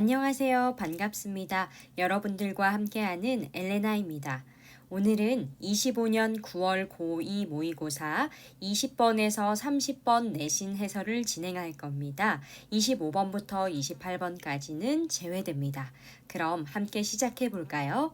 안녕하세요. 반갑습니다. 여러분들과 함께하는 엘레나입니다. 오늘은 25년 9월 고2 모의고사 20번에서 30번 내신 해설을 진행할 겁니다. 25번부터 28번까지는 제외됩니다. 그럼 함께 시작해 볼까요?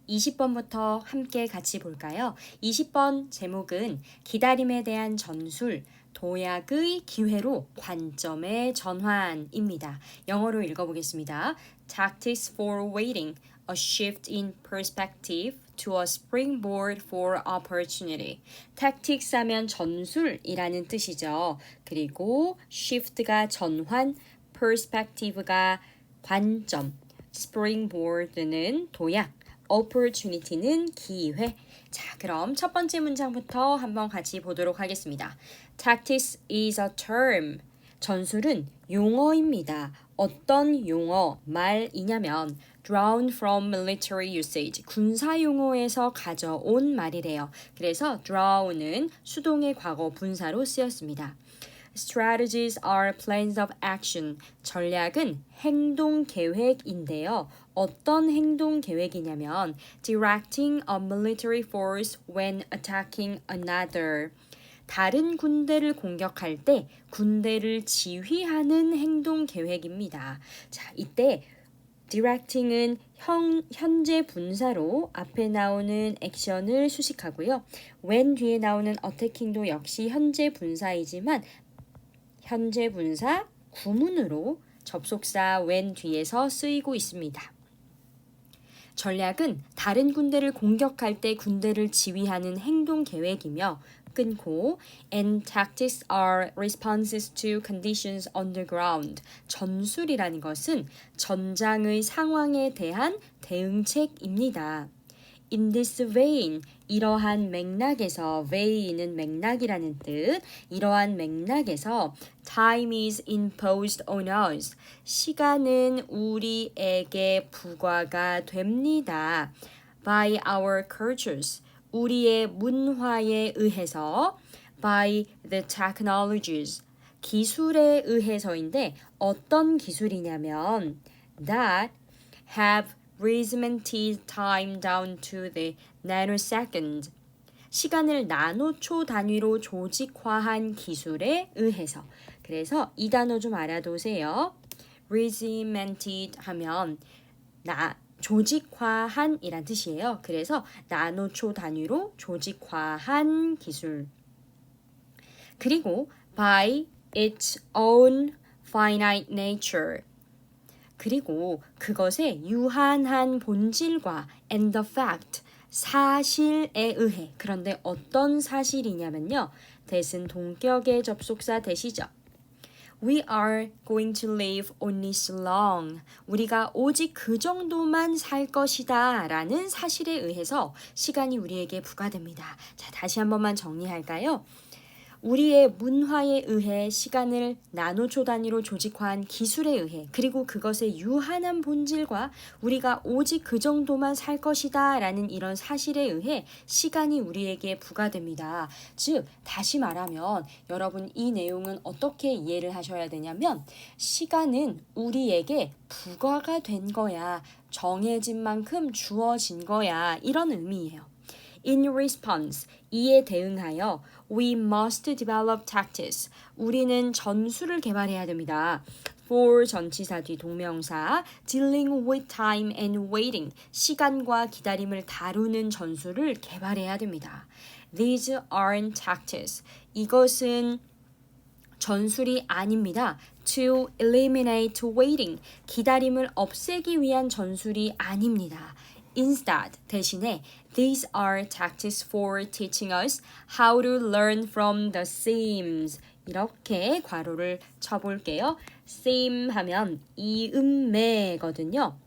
20번부터 함께 같이 볼까요? 20번 제목은 기다림에 대한 전술, 도약의 기회로 관점의 전환입니다. 영어로 읽어보겠습니다. Tactics for waiting, a shift in perspective to a springboard for opportunity. Tactics 하면 전술이라는 뜻이죠. 그리고 shift가 전환, perspective가 관점, springboard는 도약, opportunity는 기회. 자, 그럼 첫 번째 문장부터 한번 같이 보도록 하겠습니다. Tactics is a term. 전술은 용어입니다. 어떤 용어, 말이냐면 drawn from military usage. 군사 용어에서 가져온 말이래요. 그래서 draw는 수동의 과거 분사로 쓰였습니다. Strategies are plans of action. 전략은 행동 계획인데요. 어떤 행동 계획이냐면 directing a military force when attacking another. 다른 군대를 공격할 때 군대를 지휘하는 행동 계획입니다. 자, 이때 directing은 현재 분사로 앞에 나오는 액션을 수식하고요. when 뒤에 나오는 attacking도 역시 현재 분사이지만 현재 분사 구문으로 접속사 when 뒤에서 쓰이고 있습니다. 전략은 다른 군대를 공격할 때 군대를 지휘하는 행동 계획이며 끊고 and tactics are responses to conditions on the ground. 전술이라는 것은 전장의 상황에 대한 대응책입니다. In this vein, 이러한 맥락에서, vein은 맥락이라는 뜻, 이러한 맥락에서 time is imposed on us. 시간은 우리에게 부과가 됩니다. By our cultures, 우리의 문화에 의해서, by the technologies, 기술에 의해서인데 어떤 기술이냐면 that have regimented time down to the nanosecond. 시간을 나노초 단위로 조직화한 기술에 의해서. 그래서 이 단어 좀 알아두세요. regimented 하면 조직화한 이란 뜻이에요. 그래서 나노초 단위로 조직화한 기술. 그리고 by its own finite nature. 그리고 그것의 유한한 본질과 and the fact, 사실에 의해. 그런데 어떤 사실이냐면요. that은 동격의 접속사 that이죠. We are going to live only so long. 우리가 오직 그 정도만 살 것이다 라는 사실에 의해서 시간이 우리에게 부과됩니다. 자, 다시 한 번만 정리할까요? 우리의 문화에 의해 시간을 나노초 단위로 조직화한 기술에 의해 그리고 그것의 유한한 본질과 우리가 오직 그 정도만 살 것이다 라는 이런 사실에 의해 시간이 우리에게 부과됩니다. 즉 다시 말하면 여러분 이 내용은 어떻게 이해를 하셔야 되냐면 시간은 우리에게 부과가 된 거야. 정해진 만큼 주어진 거야. 이런 의미예요. In response, 이에 대응하여 we must develop tactics. 우리는 전술을 개발해야 됩니다. For 전치사 뒤 동명사 dealing with time and waiting. 시간과 기다림을 다루는 전술을 개발해야 됩니다. These aren't tactics. 이것은 전술이 아닙니다. To eliminate waiting. 기다림을 없애기 위한 전술이 아닙니다. Instead, 대신에 these are tactics for teaching us how to learn from the seams. 이렇게 괄호를 쳐볼게요. seam 하면 이음매거든요.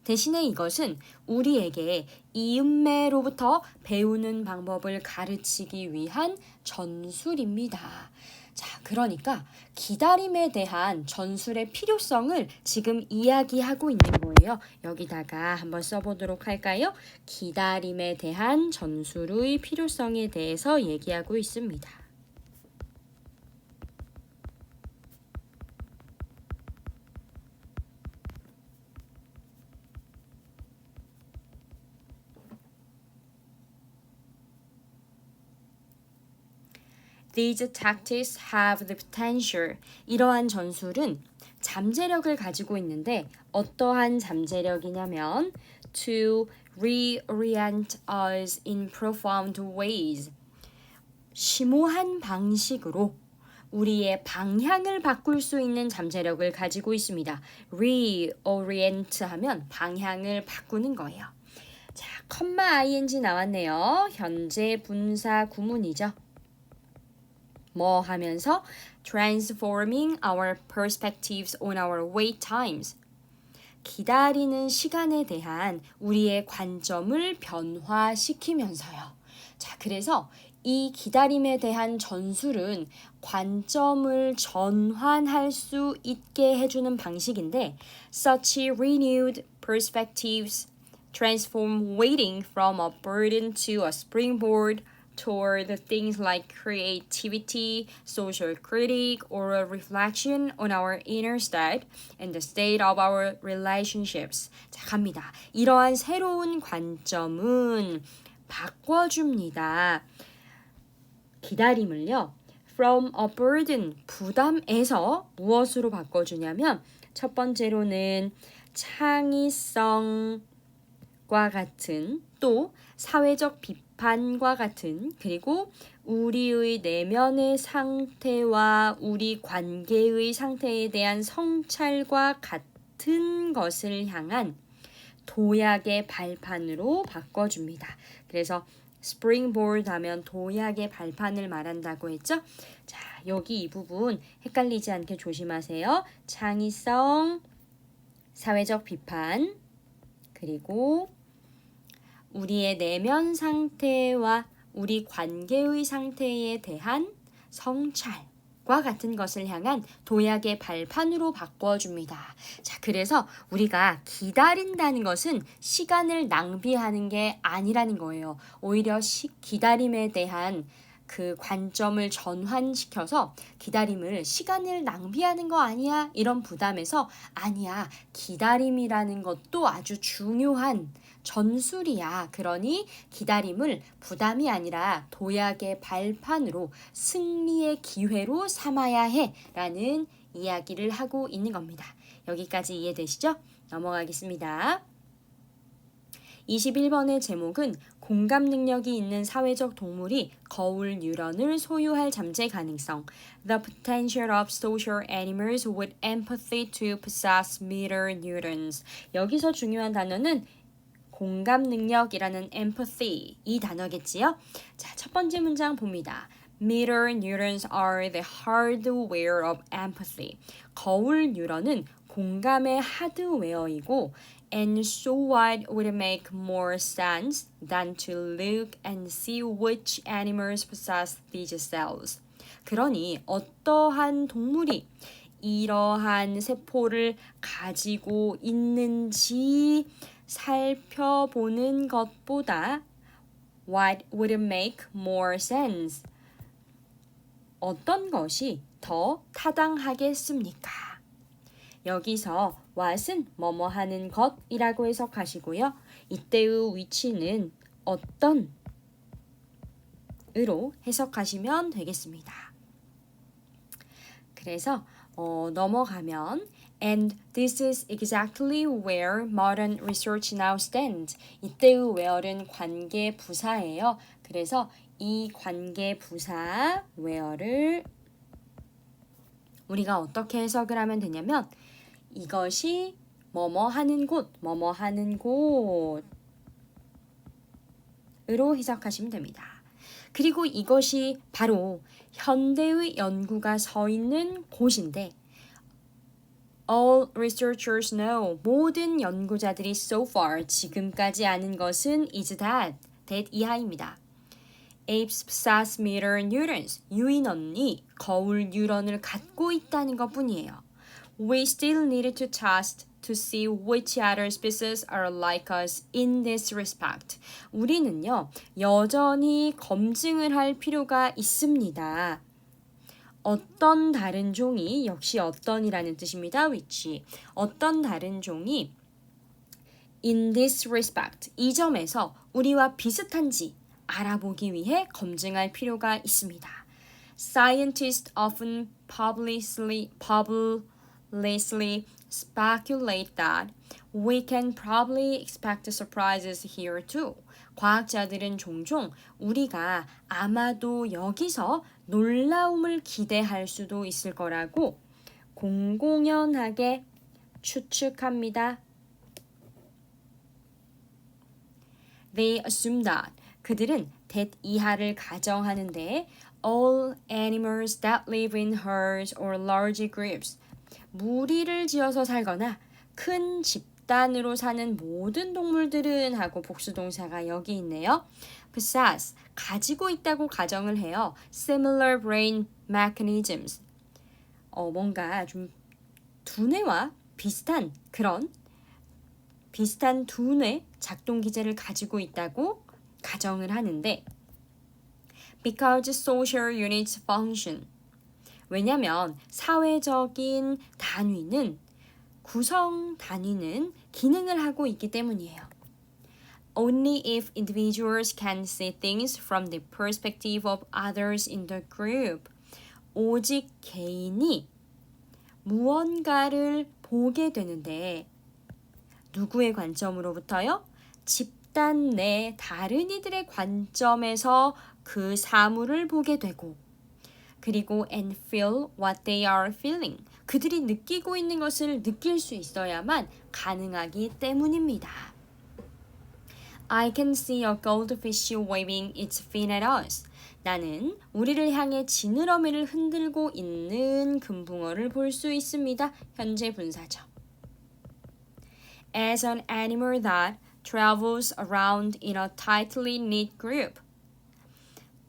대신에 이것은 우리에게 이음매로부터 배우는 방법을 가르치기 위한 전술입니다. 자, 그러니까 기다림에 대한 전술의 필요성을 지금 이야기하고 있는 거예요. 여기다가 한번 써보도록 할까요? 기다림에 대한 전술의 필요성에 대해서 얘기하고 있습니다. These tactics have the potential. 이러한 전술은 잠재력을 가지고 있는데 어떠한 잠재력이냐면 to reorient us in profound ways. 심오한 방식으로 우리의 방향을 바꿀 수 있는 잠재력을 가지고 있습니다. reorient 하면 방향을 바꾸는 거예요. 자, 컴마 ing 나왔네요. 현재 분사 구문이죠. 뭐 하면서 transforming our perspectives on our wait times. 기다리는 시간에 대한 우리의 관점을 변화시키면서요. 자, 그래서 이 기다림에 대한 전술은 관점을 전환할 수 있게 해주는 방식인데 such renewed perspectives transform waiting from a burden to a springboard toward things like creativity, social critique, or a reflection on our inner state and the state of our relationships. 자, 갑니다. 이러한 새로운 관점은 바꿔줍니다. 기다림을요. From a burden, 부담에서 무엇으로 바꿔주냐면 첫 번째로는 창의성과 같은 또 사회적 비판과 같은 그리고 우리의 내면의 상태와 우리 관계의 상태에 대한 성찰과 같은 것을 향한 도약의 발판으로 바꿔줍니다. 그래서 springboard 하면 도약의 발판을 말한다고 했죠? 자, 여기 이 부분 헷갈리지 않게 조심하세요. 창의성, 사회적 비판, 그리고 우리의 내면 상태와 우리 관계의 상태에 대한 성찰과 같은 것을 향한 도약의 발판으로 바꿔줍니다. 자, 그래서 우리가 기다린다는 것은 시간을 낭비하는 게 아니라는 거예요. 오히려 기다림에 대한 그 관점을 전환시켜서 기다림을 시간을 낭비하는 거 아니야? 이런 부담에서 아니야. 기다림이라는 것도 아주 중요한 전술이야. 그러니 기다림을 부담이 아니라 도약의 발판으로 승리의 기회로 삼아야 해 라는 이야기를 하고 있는 겁니다. 여기까지 이해되시죠? 넘어가겠습니다. 21번의 제목은 공감 능력이 있는 사회적 동물이 거울 뉴런을 소유할 잠재 가능성. The potential of social animals with empathy to possess mirror neurons. 여기서 중요한 단어는 공감 능력이라는 empathy 이 단어겠지요? 자, 첫 번째 문장 봅니다. Mirror neurons are the hardware of empathy. 거울 뉴런은 공감의 하드웨어이고 and so what would make more sense than to look and see which animals possess these cells. 그러니 어떠한 동물이 이러한 세포를 가지고 있는지 살펴보는 것보다 what would make more sense? 어떤 것이 더 타당하겠습니까? 여기서 what은 뭐뭐 하는 것이라고 해석하시고요. 이때의 위치는 어떤 으로 해석하시면 되겠습니다. 그래서 넘어가면 And this is exactly where modern research now stands. 이때의 where는 관계 부사예요. 그래서 이 관계 부사 where를 우리가 어떻게 해석을 하면 되냐면 이것이 뭐뭐 하는 곳, 뭐뭐 하는 곳으로 해석하시면 됩니다. 그리고 이것이 바로 현대의 연구가 서 있는 곳인데 All researchers know, 모든 연구자들이 so far, 지금까지 아는 것은 is that 이하입니다. Apes possess mirror neurons, 유인원이 거울 뉴런을 갖고 있다는 것뿐이에요. We still needed to test to see which other species are like us in this respect. 우리는요, 여전히 검증을 할 필요가 있습니다. 어떤 다른 종이, 역시 어떤이라는 뜻입니다. which. 어떤 다른 종이 in this respect, 이 점에서 우리와 비슷한지 알아보기 위해 검증할 필요가 있습니다. Scientists often publicly speculate that we can probably expect surprises here too. 과학자들은 종종 우리가 아마도 여기서 놀라움을 기대할 수도 있을 거라고 공공연하게 추측합니다. They assume that 그들은 that 이하를 가정하는데 all animals that live in herds or large groups 무리를 지어서 살거나 큰 집단으로 사는 모든 동물들은 하고 복수동사가 여기 있네요. possess 가지고 있다고 가정을 해요. similar brain mechanisms 뭔가 좀 두뇌와 비슷한 그런 비슷한 두뇌 작동 기제를 가지고 있다고 가정을 하는데 because social units function 왜냐하면 사회적인 단위는 구성 단위는 기능을 하고 있기 때문이에요. Only if individuals can see things from the perspective of others in the group. 오직 개인이 무언가를 보게 되는데 누구의 관점으로부터요? 집단 내 다른 이들의 관점에서 그 사물을 보게 되고 그리고 and feel what they are feeling. 그들이 느끼고 있는 것을 느낄 수 있어야만 가능하기 때문입니다. I can see a goldfish waving its fin at us. 나는 우리를 향해 지느러미를 흔들고 있는 금붕어를 볼 수 있습니다. 현재 분사죠. As an animal that travels around in a tightly knit group.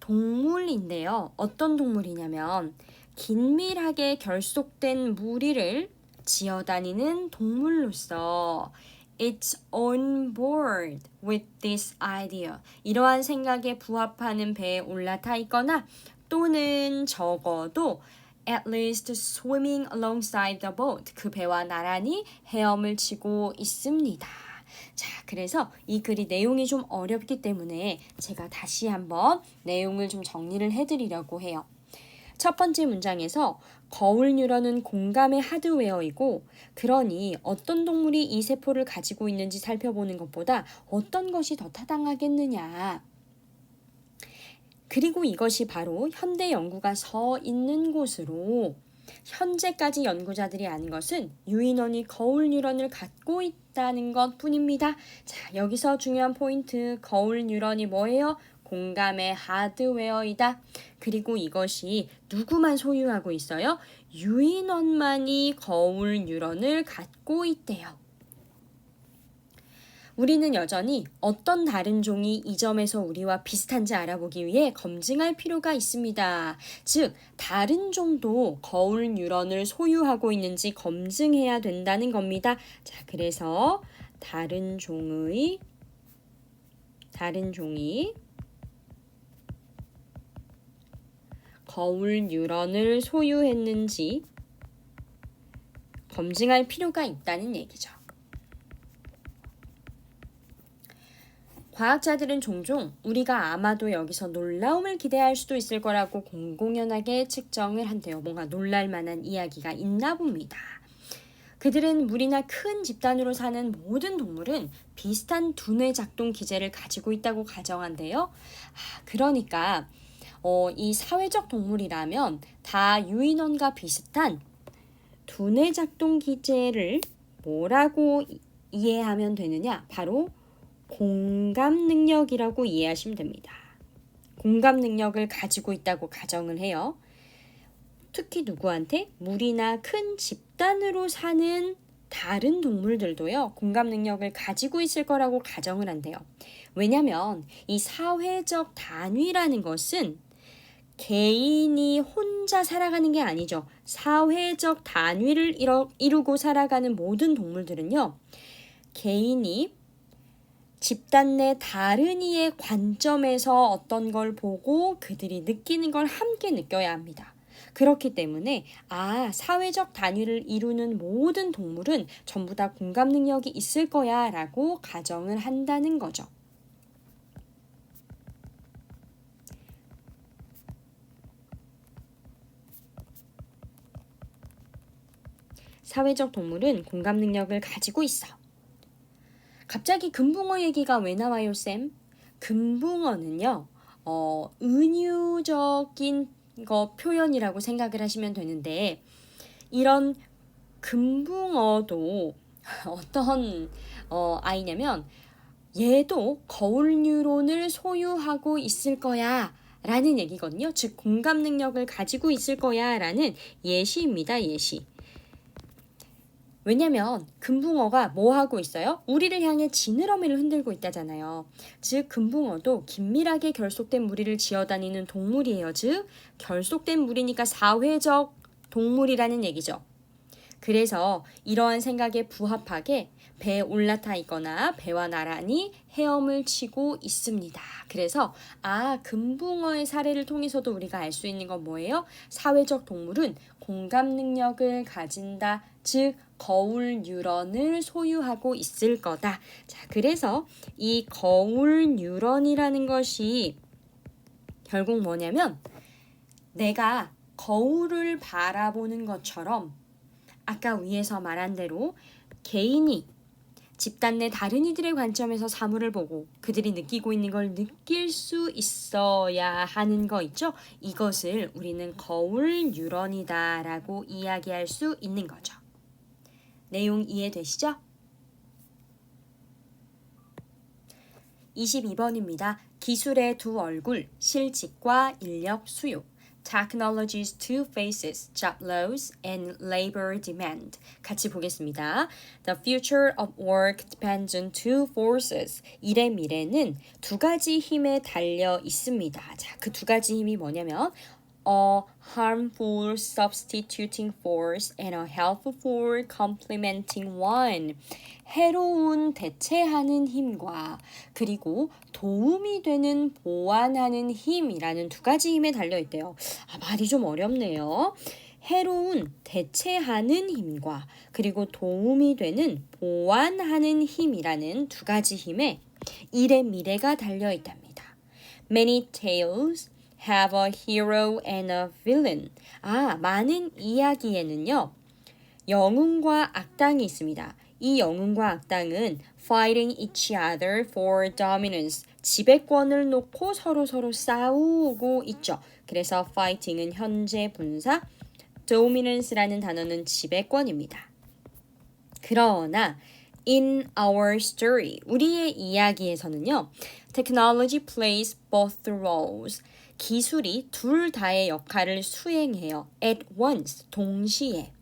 동물인데요. 어떤 동물이냐면 긴밀하게 결속된 무리를 지어다니는 동물로서 It's on board with this idea. 이러한 생각에 부합하는 배에 올라타 있거나 또는 적어도 at least swimming alongside the boat. 그 배와 나란히 헤엄을 치고 있습니다. 자, 그래서 이 글이 내용이 좀 어렵기 때문에 제가 다시 한번 내용을 좀 정리를 해드리려고 해요. 첫 번째 문장에서 거울 뉴런은 공감의 하드웨어이고 그러니 어떤 동물이 이 세포를 가지고 있는지 살펴보는 것보다 어떤 것이 더 타당하겠느냐. 그리고 이것이 바로 현대 연구가 서 있는 곳으로 현재까지 연구자들이 아는 것은 유인원이 거울 뉴런을 갖고 있다는 것 뿐입니다. 자, 여기서 중요한 포인트, 거울 뉴런이 뭐예요? 공감의 하드웨어이다. 그리고 이것이 누구만 소유하고 있어요? 유인원만이 거울 뉴런을 갖고 있대요. 우리는 여전히 어떤 다른 종이 이 점에서 우리와 비슷한지 알아보기 위해 검증할 필요가 있습니다. 즉, 다른 종도 거울 뉴런을 소유하고 있는지 검증해야 된다는 겁니다. 자, 그래서 다른 종이 거울 뉴런을 소유했는지 검증할 필요가 있다는 얘기죠. 과학자들은 종종 우리가 아마도 여기서 놀라움을 기대할 수도 있을 거라고 공공연하게 측정을 한대요. 뭔가 놀랄 만한 이야기가 있나 봅니다. 그들은 무리나 큰 집단으로 사는 모든 동물은 비슷한 두뇌 작동 기제를 가지고 있다고 가정한대요. 그러니까 이 사회적 동물이라면 다 유인원과 비슷한 두뇌 작동 기제를 뭐라고 이해하면 되느냐? 바로 공감 능력이라고 이해하시면 됩니다. 공감 능력을 가지고 있다고 가정을 해요. 특히 누구한테? 무리나 큰 집단으로 사는 다른 동물들도요. 공감 능력을 가지고 있을 거라고 가정을 한대요. 왜냐하면 이 사회적 단위라는 것은 개인이 혼자 살아가는 게 아니죠. 사회적 단위를 이루고 살아가는 모든 동물들은요. 개인이 집단 내 다른 이의 관점에서 어떤 걸 보고 그들이 느끼는 걸 함께 느껴야 합니다. 그렇기 때문에 사회적 단위를 이루는 모든 동물은 전부 다 공감 능력이 있을 거야 라고 가정을 한다는 거죠. 사회적 동물은 공감 능력을 가지고 있어. 갑자기 금붕어 얘기가 왜 나와요, 쌤? 금붕어는요, 은유적인 거 표현이라고 생각을 하시면 되는데, 이런 금붕어도 어떤 아이냐면, 얘도 거울 뉴런을 소유하고 있을 거야 라는 얘기거든요. 즉 공감 능력을 가지고 있을 거야 라는 예시입니다. 예시. 왜냐면 금붕어가 뭐 하고 있어요? 우리를 향해 지느러미를 흔들고 있다잖아요. 즉 금붕어도 긴밀하게 결속된 무리를 지어다니는 동물이에요. 즉 결속된 무리니까 사회적 동물이라는 얘기죠. 그래서 이러한 생각에 부합하게 배에 올라타 있거나 배와 나란히 헤엄을 치고 있습니다. 그래서 금붕어의 사례를 통해서도 우리가 알 수 있는 건 뭐예요? 사회적 동물은 공감 능력을 가진다. 즉 거울 뉴런을 소유하고 있을 거다. 자, 그래서 이 거울 뉴런이라는 것이 결국 뭐냐면 내가 거울을 바라보는 것처럼 아까 위에서 말한 대로 개인이 집단 내 다른 이들의 관점에서 사물을 보고 그들이 느끼고 있는 걸 느낄 수 있어야 하는 거 있죠? 이것을 우리는 거울 뉴런이다 라고 이야기할 수 있는 거죠. 내용 이해되시죠? 22번입니다. 기술의 두 얼굴, 실직과 인력 수요. Technology's two faces, job loss and labor demand. 같이 보겠습니다. The future of work depends on two forces. 일의 미래는 두 가지 힘에 달려 있습니다. 자, 그 두 가지 힘이 뭐냐면 a harmful substituting force and a helpful complementing one. 해로운 대체하는 힘과 그리고 도움이 되는 보완하는 힘이라는 두 가지 힘에 달려있대요. 말이 좀 어렵네요. 해로운 대체하는 힘과 그리고 도움이 되는 보완하는 힘이라는 두 가지 힘에 일의 미래가 달려있답니다. Many tales have a hero and a villain. 많은 이야기에는요. 영웅과 악당이 있습니다. 이 영웅과 악당은 fighting each other for dominance. 지배권을 놓고 서로 싸우고 있죠. 그래서 fighting은 현재 분사, dominance라는 단어는 지배권입니다. 그러나 in our story, 우리의 이야기에서는요. Technology plays both roles. 기술이 둘 다의 역할을 수행해요. At once, 동시에.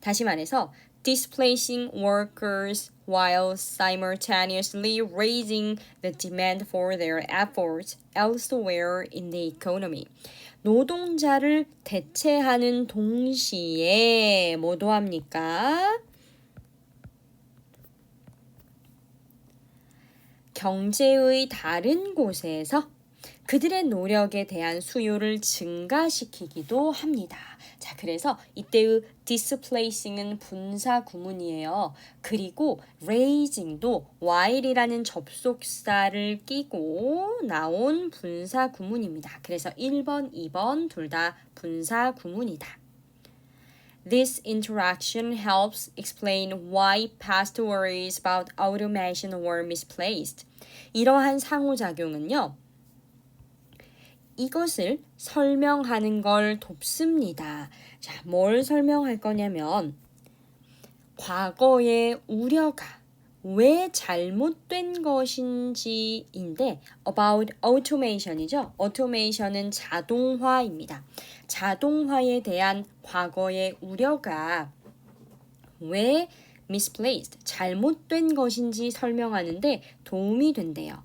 다시 말해서 displacing workers while simultaneously raising the demand for their efforts elsewhere in the economy. 노동자를 대체하는 동시에 뭐도 합니까? 경제의 다른 곳에서 그들의 노력에 대한 수요를 증가시키기도 합니다. 자, 그래서 이때의 displacing은 분사 구문이에요. 그리고 raising도 while이라는 접속사를 끼고 나온 분사 구문입니다. 그래서 1번, 2번 둘 다 분사 구문이다. This interaction helps explain why past worries about automation were misplaced. 이러한 상호작용은요. 이것을 설명하는 걸 돕습니다. 자, 뭘 설명할 거냐면 과거의 우려가 왜 잘못된 것인지인데 about automation이죠. automation은 자동화입니다. 자동화에 대한 과거의 우려가 왜 misplaced, 잘못된 것인지 설명하는데 도움이 된대요.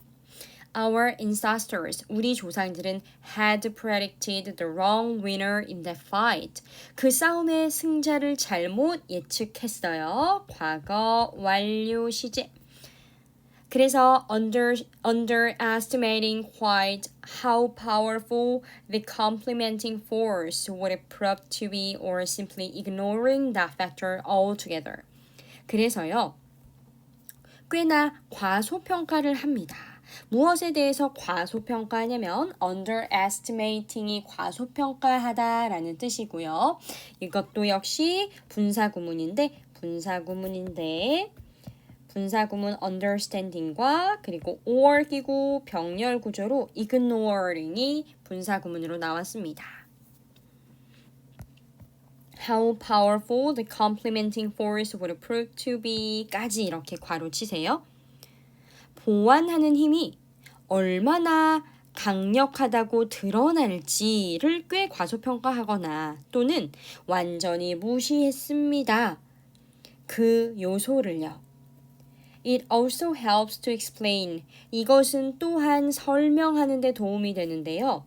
Our ancestors, 우리 조상들은 had predicted the wrong winner in that fight. 그 싸움의 승자를 잘못 예측했어요. 과거 완료 시제. 그래서 underestimating quite how powerful the complementing force would prove to be or simply ignoring that factor altogether. 그래서요. 꽤나 과소평가를 합니다. 무엇에 대해서 과소평가하냐면 underestimating이 과소평가하다라는 뜻이고요. 이것도 역시 분사 구문인데 분사구문인데 분사구문 understanding과 그리고 or 끼고 병렬 구조로 ignoring이 분사구문으로 나왔습니다. How powerful the complementing force would prove to be 까지 이렇게 괄호 치세요. 보완하는 힘이 얼마나 강력하다고 드러날지를 꽤 과소평가하거나 또는 완전히 무시했습니다. 그 요소를요. It also helps to explain. 이것은 또한 설명하는 데 도움이 되는데요.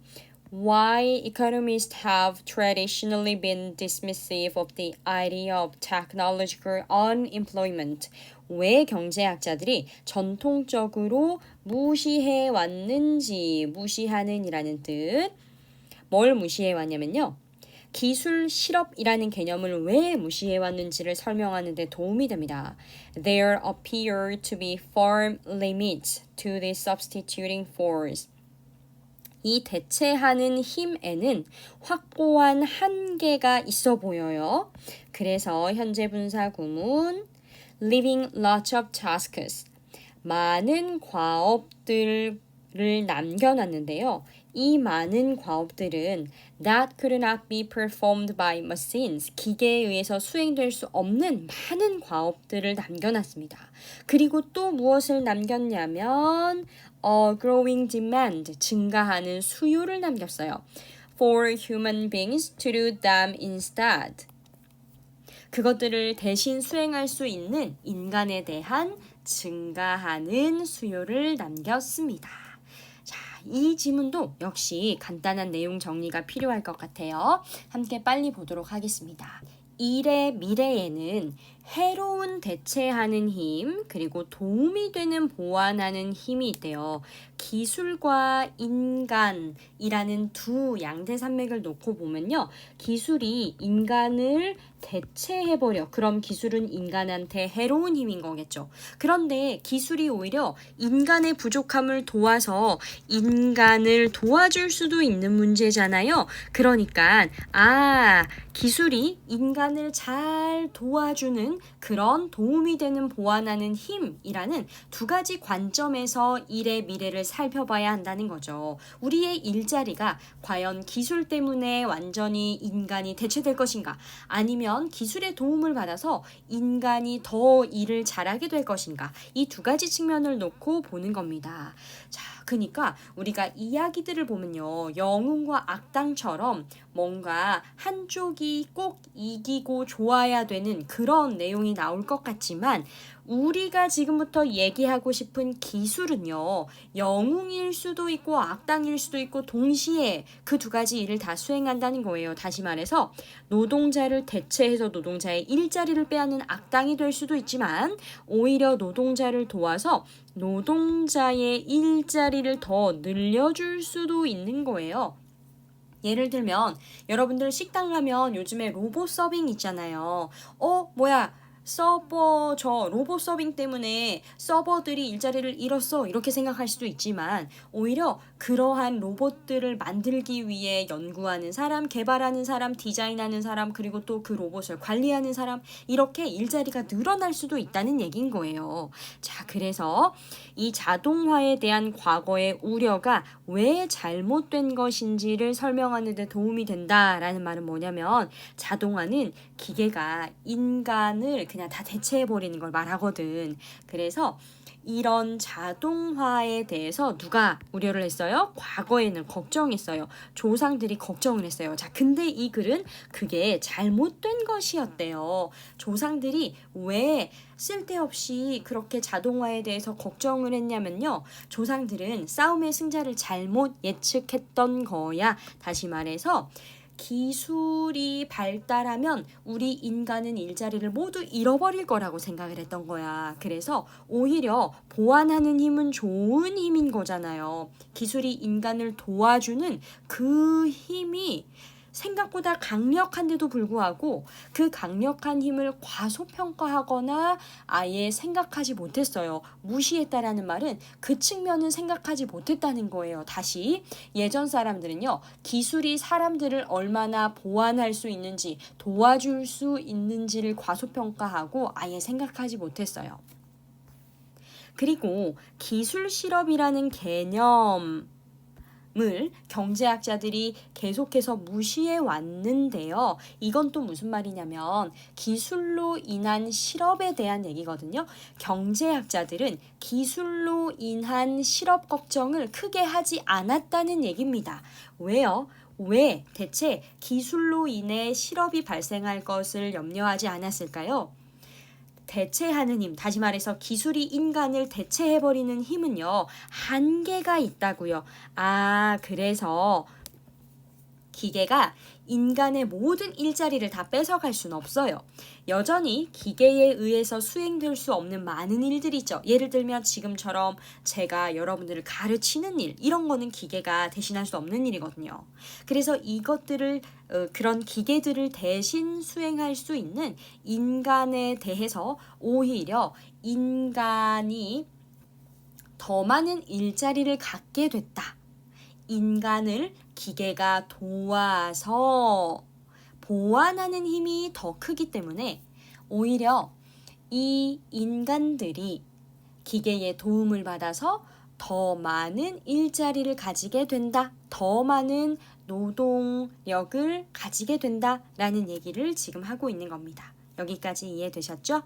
Why economists have traditionally been dismissive of the idea of technological unemployment. 왜 경제학자들이 전통적으로 무시해 왔는지, 무시하는 이라는 뜻. 뭘 무시해 왔냐면요. 기술 실업이라는 개념을 왜 무시해 왔는지를 설명하는 데 도움이 됩니다. There appear to be firm limits to the substituting force. 이 대체하는 힘에는 확고한 한계가 있어 보여요. 그래서 현재 분사 구문 leaving lots of tasks 많은 과업들을 남겨놨는데요. 이 많은 과업들은 that could not be performed by machines 기계에 의해서 수행될 수 없는 많은 과업들을 남겨놨습니다. 그리고 또 무엇을 남겼냐면 growing demand 증가하는 수요를 남겼어요. For human beings to do them instead. 그것들을 대신 수행할 수 있는 인간에 대한 증가하는 수요를 남겼습니다. 자, 이 지문도 역시 간단한 내용 정리가 필요할 것 같아요. 함께 빨리 보도록 하겠습니다. 일의 미래에는 해로운 대체하는 힘 그리고 도움이 되는 보완하는 힘이 있대요. 기술과 인간이라는 두 양대산맥을 놓고 보면요. 기술이 인간을 대체해버려. 그럼 기술은 인간한테 해로운 힘인 거겠죠. 그런데 기술이 오히려 인간의 부족함을 도와서 인간을 도와줄 수도 있는 문제잖아요. 그러니까 기술이 인간을 잘 도와주는 그런 도움이 되는 보완하는 힘이라는 두 가지 관점에서 일의 미래를 살펴봐야 한다는 거죠. 우리의 일자리가 과연 기술 때문에 완전히 인간이 대체될 것인가 아니면 기술의 도움을 받아서 인간이 더 일을 잘하게 될 것인가 이 두 가지 측면을 놓고 보는 겁니다. 자, 그러니까 우리가 이야기들을 보면요. 영웅과 악당처럼 뭔가 한쪽이 꼭 이기고 좋아야 되는 그런 내용이 나올 것 같지만 우리가 지금부터 얘기하고 싶은 기술은요. 영웅일 수도 있고 악당일 수도 있고 동시에 그 두 가지 일을 다 수행한다는 거예요. 다시 말해서 노동자를 대체해서 노동자의 일자리를 빼앗는 악당이 될 수도 있지만 오히려 노동자를 도와서 노동자의 일자리를 더 늘려줄 수도 있는 거예요. 예를 들면 여러분들 식당 가면 요즘에 로봇 서빙 있잖아요. 저 로봇 서빙 때문에 서버들이 일자리를 잃었어 이렇게 생각할 수도 있지만 오히려 그러한 로봇들을 만들기 위해 연구하는 사람, 개발하는 사람, 디자인하는 사람 그리고 또 그 로봇을 관리하는 사람 이렇게 일자리가 늘어날 수도 있다는 얘기인 거예요. 자, 그래서 이 자동화에 대한 과거의 우려가 왜 잘못된 것인지를 설명하는 데 도움이 된다라는 말은 뭐냐면 자동화는 기계가 인간을 그냥 다 대체해버리는 걸 말하거든. 그래서 이런 자동화에 대해서 누가 우려를 했어요? 과거에는 걱정했어요. 조상들이 걱정을 했어요. 자, 근데 이 글은 그게 잘못된 것이었대요. 조상들이 왜 쓸데없이 그렇게 자동화에 대해서 걱정을 했냐면요. 조상들은 싸움의 승자를 잘못 예측했던 거야. 다시 말해서 기술이 발달하면 우리 인간은 일자리를 모두 잃어버릴 거라고 생각을 했던 거야. 그래서 오히려 보완하는 힘은 좋은 힘인 거잖아요. 기술이 인간을 도와주는 그 힘이 생각보다 강력한데도 불구하고 그 강력한 힘을 과소평가하거나 아예 생각하지 못했어요. 무시했다라는 말은 그 측면은 생각하지 못했다는 거예요. 다시 예전 사람들은요. 기술이 사람들을 얼마나 보완할 수 있는지 도와줄 수 있는지를 과소평가하고 아예 생각하지 못했어요. 그리고 기술 실업이라는 개념 을 경제학자들이 계속해서 무시해 왔는데요. 이건 또 무슨 말이냐면 기술로 인한 실업에 대한 얘기거든요. 경제학자들은 기술로 인한 실업 걱정을 크게 하지 않았다는 얘기입니다. 왜요? 왜 대체 기술로 인해 실업이 발생할 것을 염려하지 않았을까요? 대체하는 힘, 다시 말해서 기술이 인간을 대체해버리는 힘은요, 한계가 있다고요. 그래서 기계가 인간의 모든 일자리를 다 뺏어갈 수는 없어요. 여전히 기계에 의해서 수행될 수 없는 많은 일들이 있죠. 예를 들면 지금처럼 제가 여러분들을 가르치는 일, 이런 거는 기계가 대신할 수 없는 일이거든요. 그래서 이것들을 그런 기계들을 대신 수행할 수 있는 인간에 대해서 오히려 인간이 더 많은 일자리를 갖게 됐다. 인간을 기계가 도와서 보완하는 힘이 더 크기 때문에 오히려 이 인간들이 기계의 도움을 받아서 더 많은 일자리를 가지게 된다. 더 많은 노동력을 가지게 된다라는 얘기를 지금 하고 있는 겁니다. 여기까지 이해되셨죠?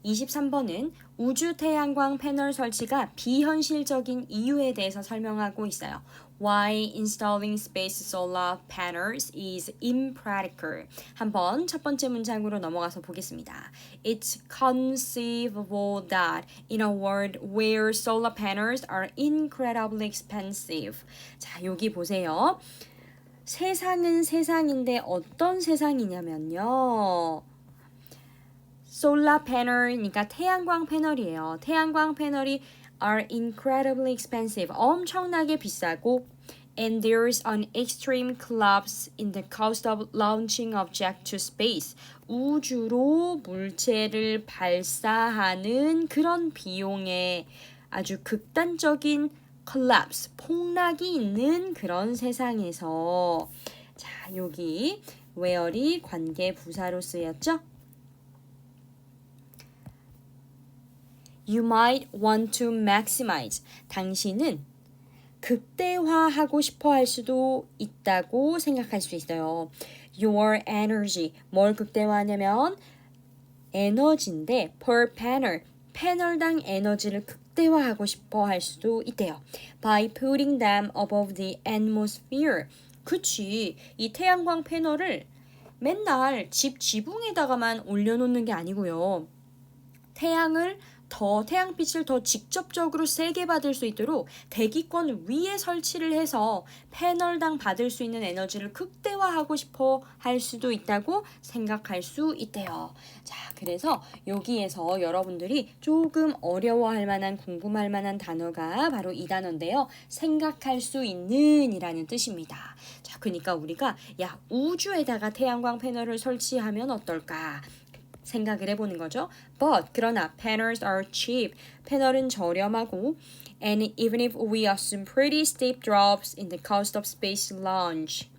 23번은 우주 태양광 패널 설치가 비현실적인 이유에 대해서 설명하고 있어요. Why installing space solar panels is impractical. 한번 첫 번째 문장으로 넘어가서 보겠습니다. It's conceivable that in a world where solar panels are incredibly expensive. 자, 여기 보세요. 세상은 세상인데 어떤 세상이냐면요. 솔라 패널, 그러니까 태양광 패널이에요. 태양광 패널이 are incredibly expensive. 엄청나게 비싸고 and there's an extreme collapse in the cost of launching object to space. 우주로 물체를 발사하는 그런 비용에 아주 극단적인 collapse, 폭락이 있는 그런 세상에서 자, 여기 where이 관계 부사로 쓰였죠? You might want to maximize. 당신은 극대화하고 싶어 할 수도 있다고 생각할 수 있어요. Your energy. 뭘 극대화하냐면 에너지인데 per panel. 패널당 에너지를 극대화하고 싶어 할 수도 있대요. By putting them above the atmosphere. 그치. 이 태양광 패널을 맨날 집 지붕에다가만 올려놓는 게 아니고요. 태양빛을 더 직접적으로 세게 받을 수 있도록 대기권 위에 설치를 해서 패널당 받을 수 있는 에너지를 극대화하고 싶어 할 수도 있다고 생각할 수 있대요. 자, 그래서 여기에서 여러분들이 조금 어려워할 만한, 궁금할 만한 단어가 바로 이 단어인데요. 생각할 수 있는 이라는 뜻입니다. 자, 그러니까 우리가 우주에다가 태양광 패널을 설치하면 어떨까? 생각을 해보는 거죠. But 그러나 panels are cheap. 패널은 저렴하고 and even if we assume pretty steep drops in the cost of space launch.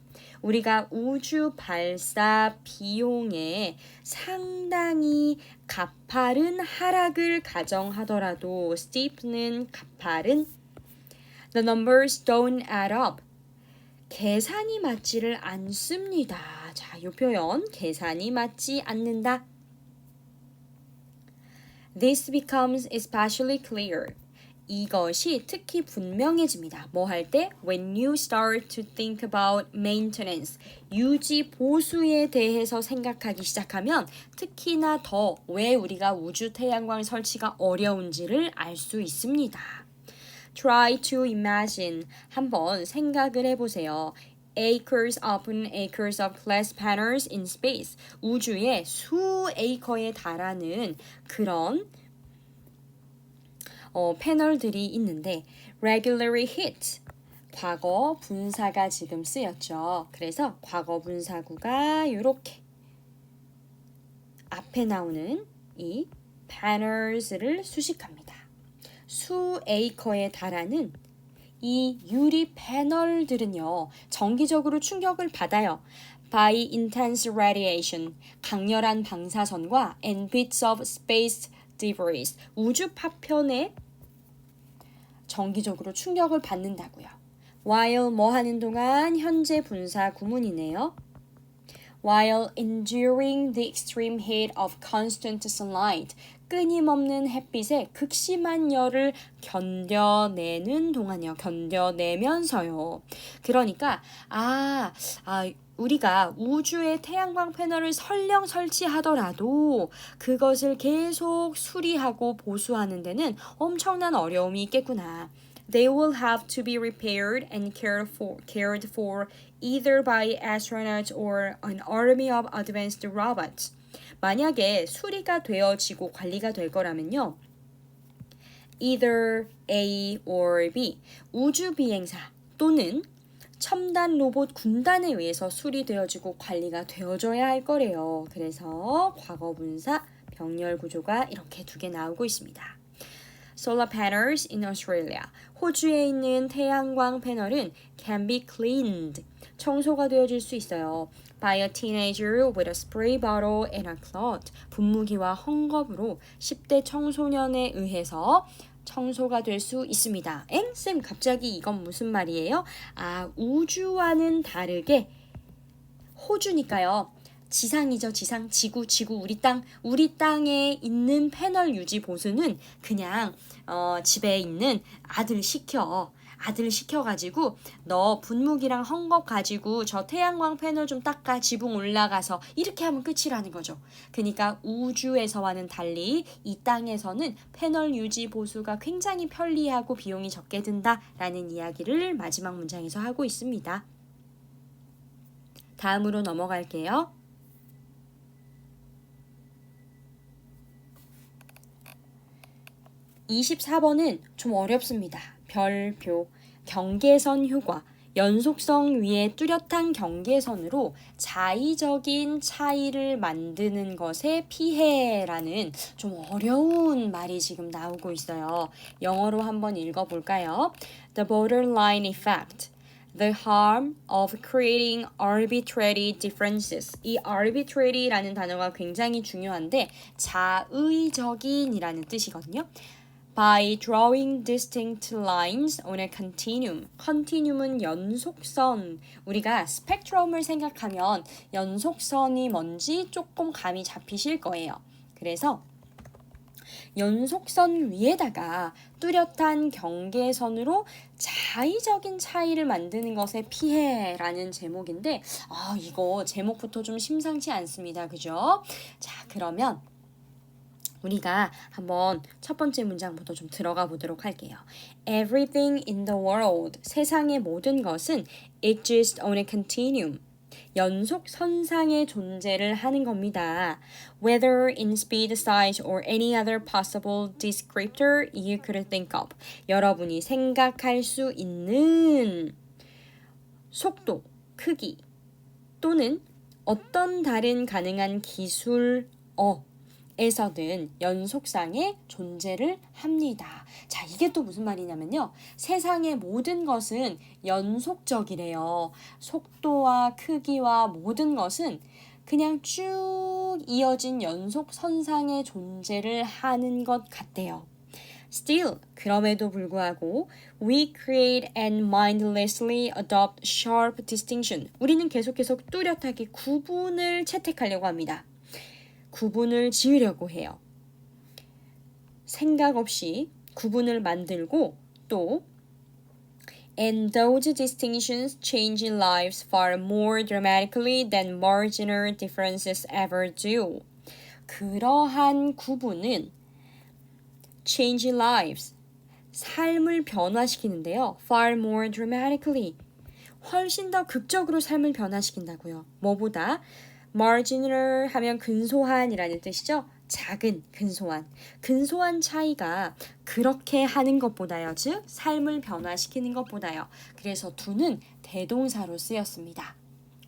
우리가 우주 발사 비용에 상당히 가파른 하락을 가정하더라도 steep는 가파른 the numbers don't add up. 계산이 맞지를 않습니다. 자, 이 표현 계산이 맞지 않는다. This becomes especially clear. 이것이 특히 분명해집니다. 뭐 할 때? When you start to think about maintenance. 유지 보수에 대해서 생각하기 시작하면 특히나 더 왜 우리가 우주 태양광 설치가 어려운지를 알 수 있습니다. Try to imagine. 한번 생각을 해보세요. Acres upon acres of glass panels in space. 우주에 수 에이커에 달하는 그런 패널들이 있는데 regularly hit 과거 분사가 지금 쓰였죠. 그래서 과거 분사구가 이렇게 앞에 나오는 이 panels를 수식합니다. 수에이커에 달하는 이 유리 패널들은요, 정기적으로 충격을 받아요. by intense radiation, 강렬한 방사선과 and bits of space debris, 우주 파편에 정기적으로 충격을 받는다고요. while 뭐 하는 동안 현재 분사 구문이네요. while enduring the extreme heat of constant sunlight, 끊임없는 햇빛에 극심한 열을 견뎌내는 동안이요. 견뎌내면서요. 그러니까 우리가 우주에 태양광 패널을 설령 설치하더라도 그것을 계속 수리하고 보수하는 데는 엄청난 어려움이 있겠구나. They will have to be repaired and cared for either by astronauts or an army of advanced robots. 만약에 수리가 되어지고 관리가 될 거라면요. either A or B, 우주 비행사 또는 첨단 로봇 군단에 의해서 수리되어지고 관리가 되어져야 할 거래요. 그래서 과거 분사 병렬 구조가 이렇게 두 개 나오고 있습니다. Solar panels in Australia. 호주에 있는 태양광 패널은 can be cleaned. 청소가 되어질 수 있어요. by a teenager with a spray bottle and a cloth. 분무기와 헝겊으로 10대 청소년에 의해서 청소가 될 수 있습니다. 쌤 갑자기 이건 무슨 말이에요? 우주와는 다르게 호주니까요. 지상이죠. 지상, 지구, 우리 땅에 있는 패널 유지 보수는 그냥 집에 있는 아들 시켜가지고 너 분무기랑 헝겊 가지고 저 태양광 패널 좀 닦아 지붕 올라가서 이렇게 하면 끝이라는 거죠. 그러니까 우주에서와는 달리 이 땅에서는 패널 유지 보수가 굉장히 편리하고 비용이 적게 든다라는 이야기를 마지막 문장에서 하고 있습니다. 다음으로 넘어갈게요. 24번은 좀 어렵습니다. 별표, 경계선 효과, 연속성 위에 뚜렷한 경계선으로 자의적인 차이를 만드는 것에 피해라는 좀 어려운 말이 지금 나오고 있어요. 영어로 한번 읽어볼까요? The borderline effect. The harm of creating arbitrary differences. 이 arbitrary라는 단어가 굉장히 중요한데 자의적인이라는 뜻이거든요. By drawing distinct lines on a continuum. continuum은 연속선. 우리가 스펙트럼을 생각하면 연속선이 뭔지 조금 감이 잡히실 거예요. 그래서 연속선 위에다가 뚜렷한 경계선으로 자의적인 차이를 만드는 것에 피해라는 제목인데 이거 제목부터 좀 심상치 않습니다. 그죠? 자, 그러면 우리가 한번 첫 번째 문장부터 좀 들어가 보도록 할게요. Everything in the world, 세상의 모든 것은 exists on a continuum. 연속선상의 존재를 하는 겁니다. Whether in speed, size, or any other possible descriptor you could think of. 여러분이 생각할 수 있는 속도, 크기 또는 어떤 다른 가능한 기술에서든 연속상의 존재를 합니다. 자, 이게 또 무슨 말이냐면요. 세상의 모든 것은 연속적이래요. 속도와 크기와 모든 것은 그냥 쭉 이어진 연속선상의 존재를 하는 것 같대요. Still, 그럼에도 불구하고 we create and mindlessly adopt sharp distinction. 우리는 계속해서 뚜렷하게 구분을 채택하려고 합니다. 구분을 지으려고 해요. 생각 없이 구분을 만들고 또 And those distinctions change lives far more dramatically than marginal differences ever do. 그러한 구분은 change lives, 삶을 변화시키는데요. Far more dramatically, 훨씬 더 극적으로 삶을 변화시킨다고요. 뭐보다 marginal 하면 근소한이라는 뜻이죠. 작은 근소한 차이가 그렇게 하는 것보다요. 즉 삶을 변화시키는 것보다요. 그래서 do는 대동사로 쓰였습니다.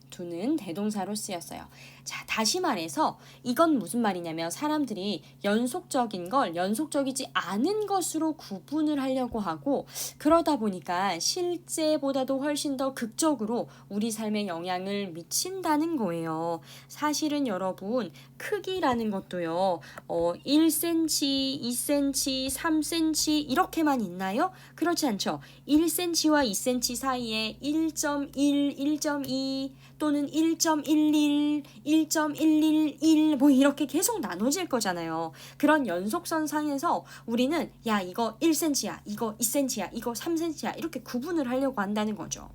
do는 대동사로 쓰였어요. 자, 다시 말해서 이건 무슨 말이냐면 사람들이 연속적인 걸 연속적이지 않은 것으로 구분을 하려고 하고 그러다 보니까 실제보다도 훨씬 더 극적으로 우리 삶에 영향을 미친다는 거예요. 사실은 여러분 크기라는 것도요. 1cm, 2cm, 3cm 이렇게만 있나요? 그렇지 않죠. 1cm와 2cm 사이에 1.1, 1.2 또는 1.11, 1.111 뭐 이렇게 계속 나눠질 거잖아요. 그런 연속선 상에서 우리는 야 이거 1cm야, 이거 2cm야, 이거 3cm야 이렇게 구분을 하려고 한다는 거죠.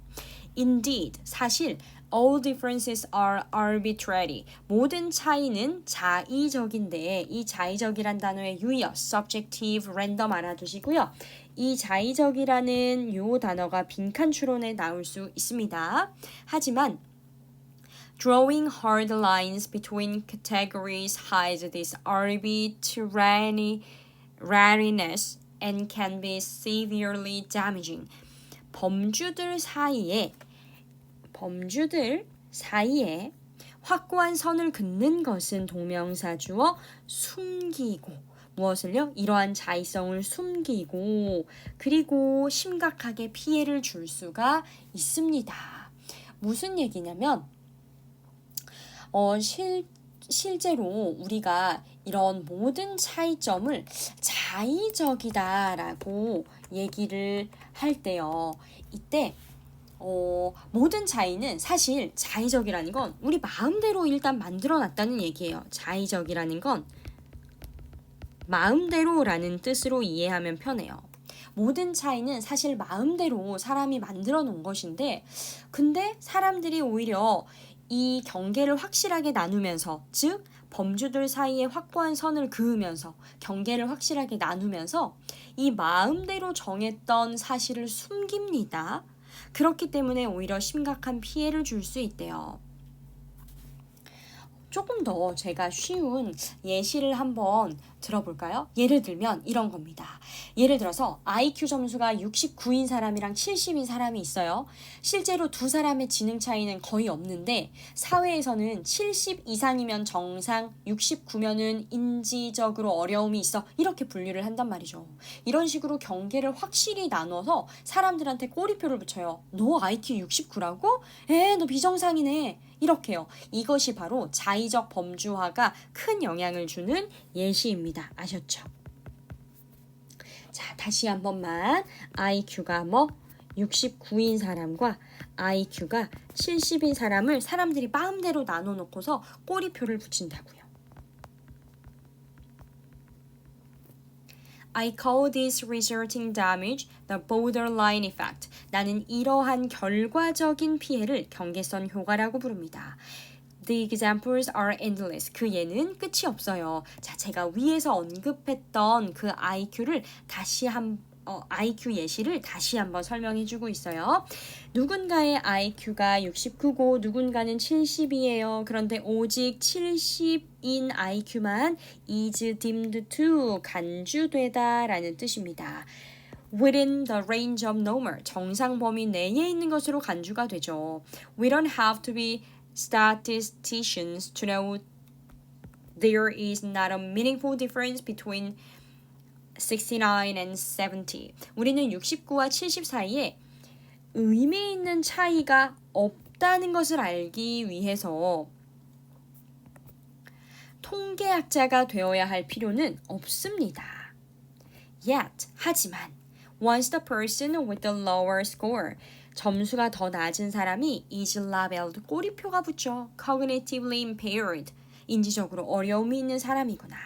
Indeed, 사실 all differences are arbitrary. 모든 차이는 자의적인데 이 자의적이란 단어의 유의어 subjective, random 알아두시고요. 이 자의적이라는 요 단어가 빈칸 추론에 나올 수 있습니다. 하지만 Drawing hard lines between categories hides this arbitrariness and can be severely damaging. 범주들 사이에 확고한 선을 긋는 것은 동명사 주어 숨기고 무엇을요? 이러한 자의성을 숨기고 그리고 심각하게 피해를 줄 수가 있습니다. 무슨 얘기냐면 실제로 우리가 이런 모든 차이점을 자의적이다라고 얘기를 할 때요. 이때 모든 차이는 사실 자의적이라는 건 우리 마음대로 일단 만들어놨다는 얘기예요. 자의적이라는 건 마음대로라는 뜻으로 이해하면 편해요. 모든 차이는 사실 마음대로 사람이 만들어 놓은 것인데 근데 사람들이 오히려 이 경계를 확실하게 나누면서 즉 범주들 사이에 확고한 선을 그으면서 경계를 확실하게 나누면서 이 마음대로 정했던 사실을 숨깁니다. 그렇기 때문에 오히려 심각한 피해를 줄 수 있대요. 조금 더 제가 쉬운 예시를 한번 들어볼까요? 예를 들면 이런 겁니다. 예를 들어서 IQ 점수가 69인 사람이랑 70인 사람이 있어요. 실제로 두 사람의 지능 차이는 거의 없는데 사회에서는 70 이상이면 정상, 69면은 인지적으로 어려움이 있어 이렇게 분류를 한단 말이죠. 이런 식으로 경계를 확실히 나눠서 사람들한테 꼬리표를 붙여요. 너 IQ 69라고? 너 비정상이네. 이렇게요. 이것이 바로 자의적 범주화가 큰 영향을 주는 예시입니다. 아셨죠? 자, 다시 한 번만 IQ가 69인 사람과 IQ가 70인 사람을 사람들이 마음대로 나눠놓고서 꼬리표를 붙인다고요. I call this resulting damage the borderline effect. 나는 이러한 결과적인 피해를 경계선 효과라고 부릅니다. The examples are endless. 그 예는 끝이 없어요. 자, 제가 위에서 언급했던 그 IQ 예시를 다시 한번 설명해주고 있어요. 누군가의 IQ가 69고 누군가는 70이에요. 그런데 오직 70인 IQ만 is deemed to 간주되다 라는 뜻입니다. Within the range of normal, 정상 범위 내에 있는 것으로 간주가 되죠. We don't have to be statisticians to know there is not a meaningful difference between 69 and 70. 우리는 69와 70 사이에 의미 있는 차이가 없다는 것을 알기 위해서 통계학자가 되어야 할 필요는 없습니다. Yet, 하지만 once the person with the lower score 점수가 더 낮은 사람이 is labeled 꼬리표가 붙죠. Cognitively impaired 인지적으로 어려움이 있는 사람이구나.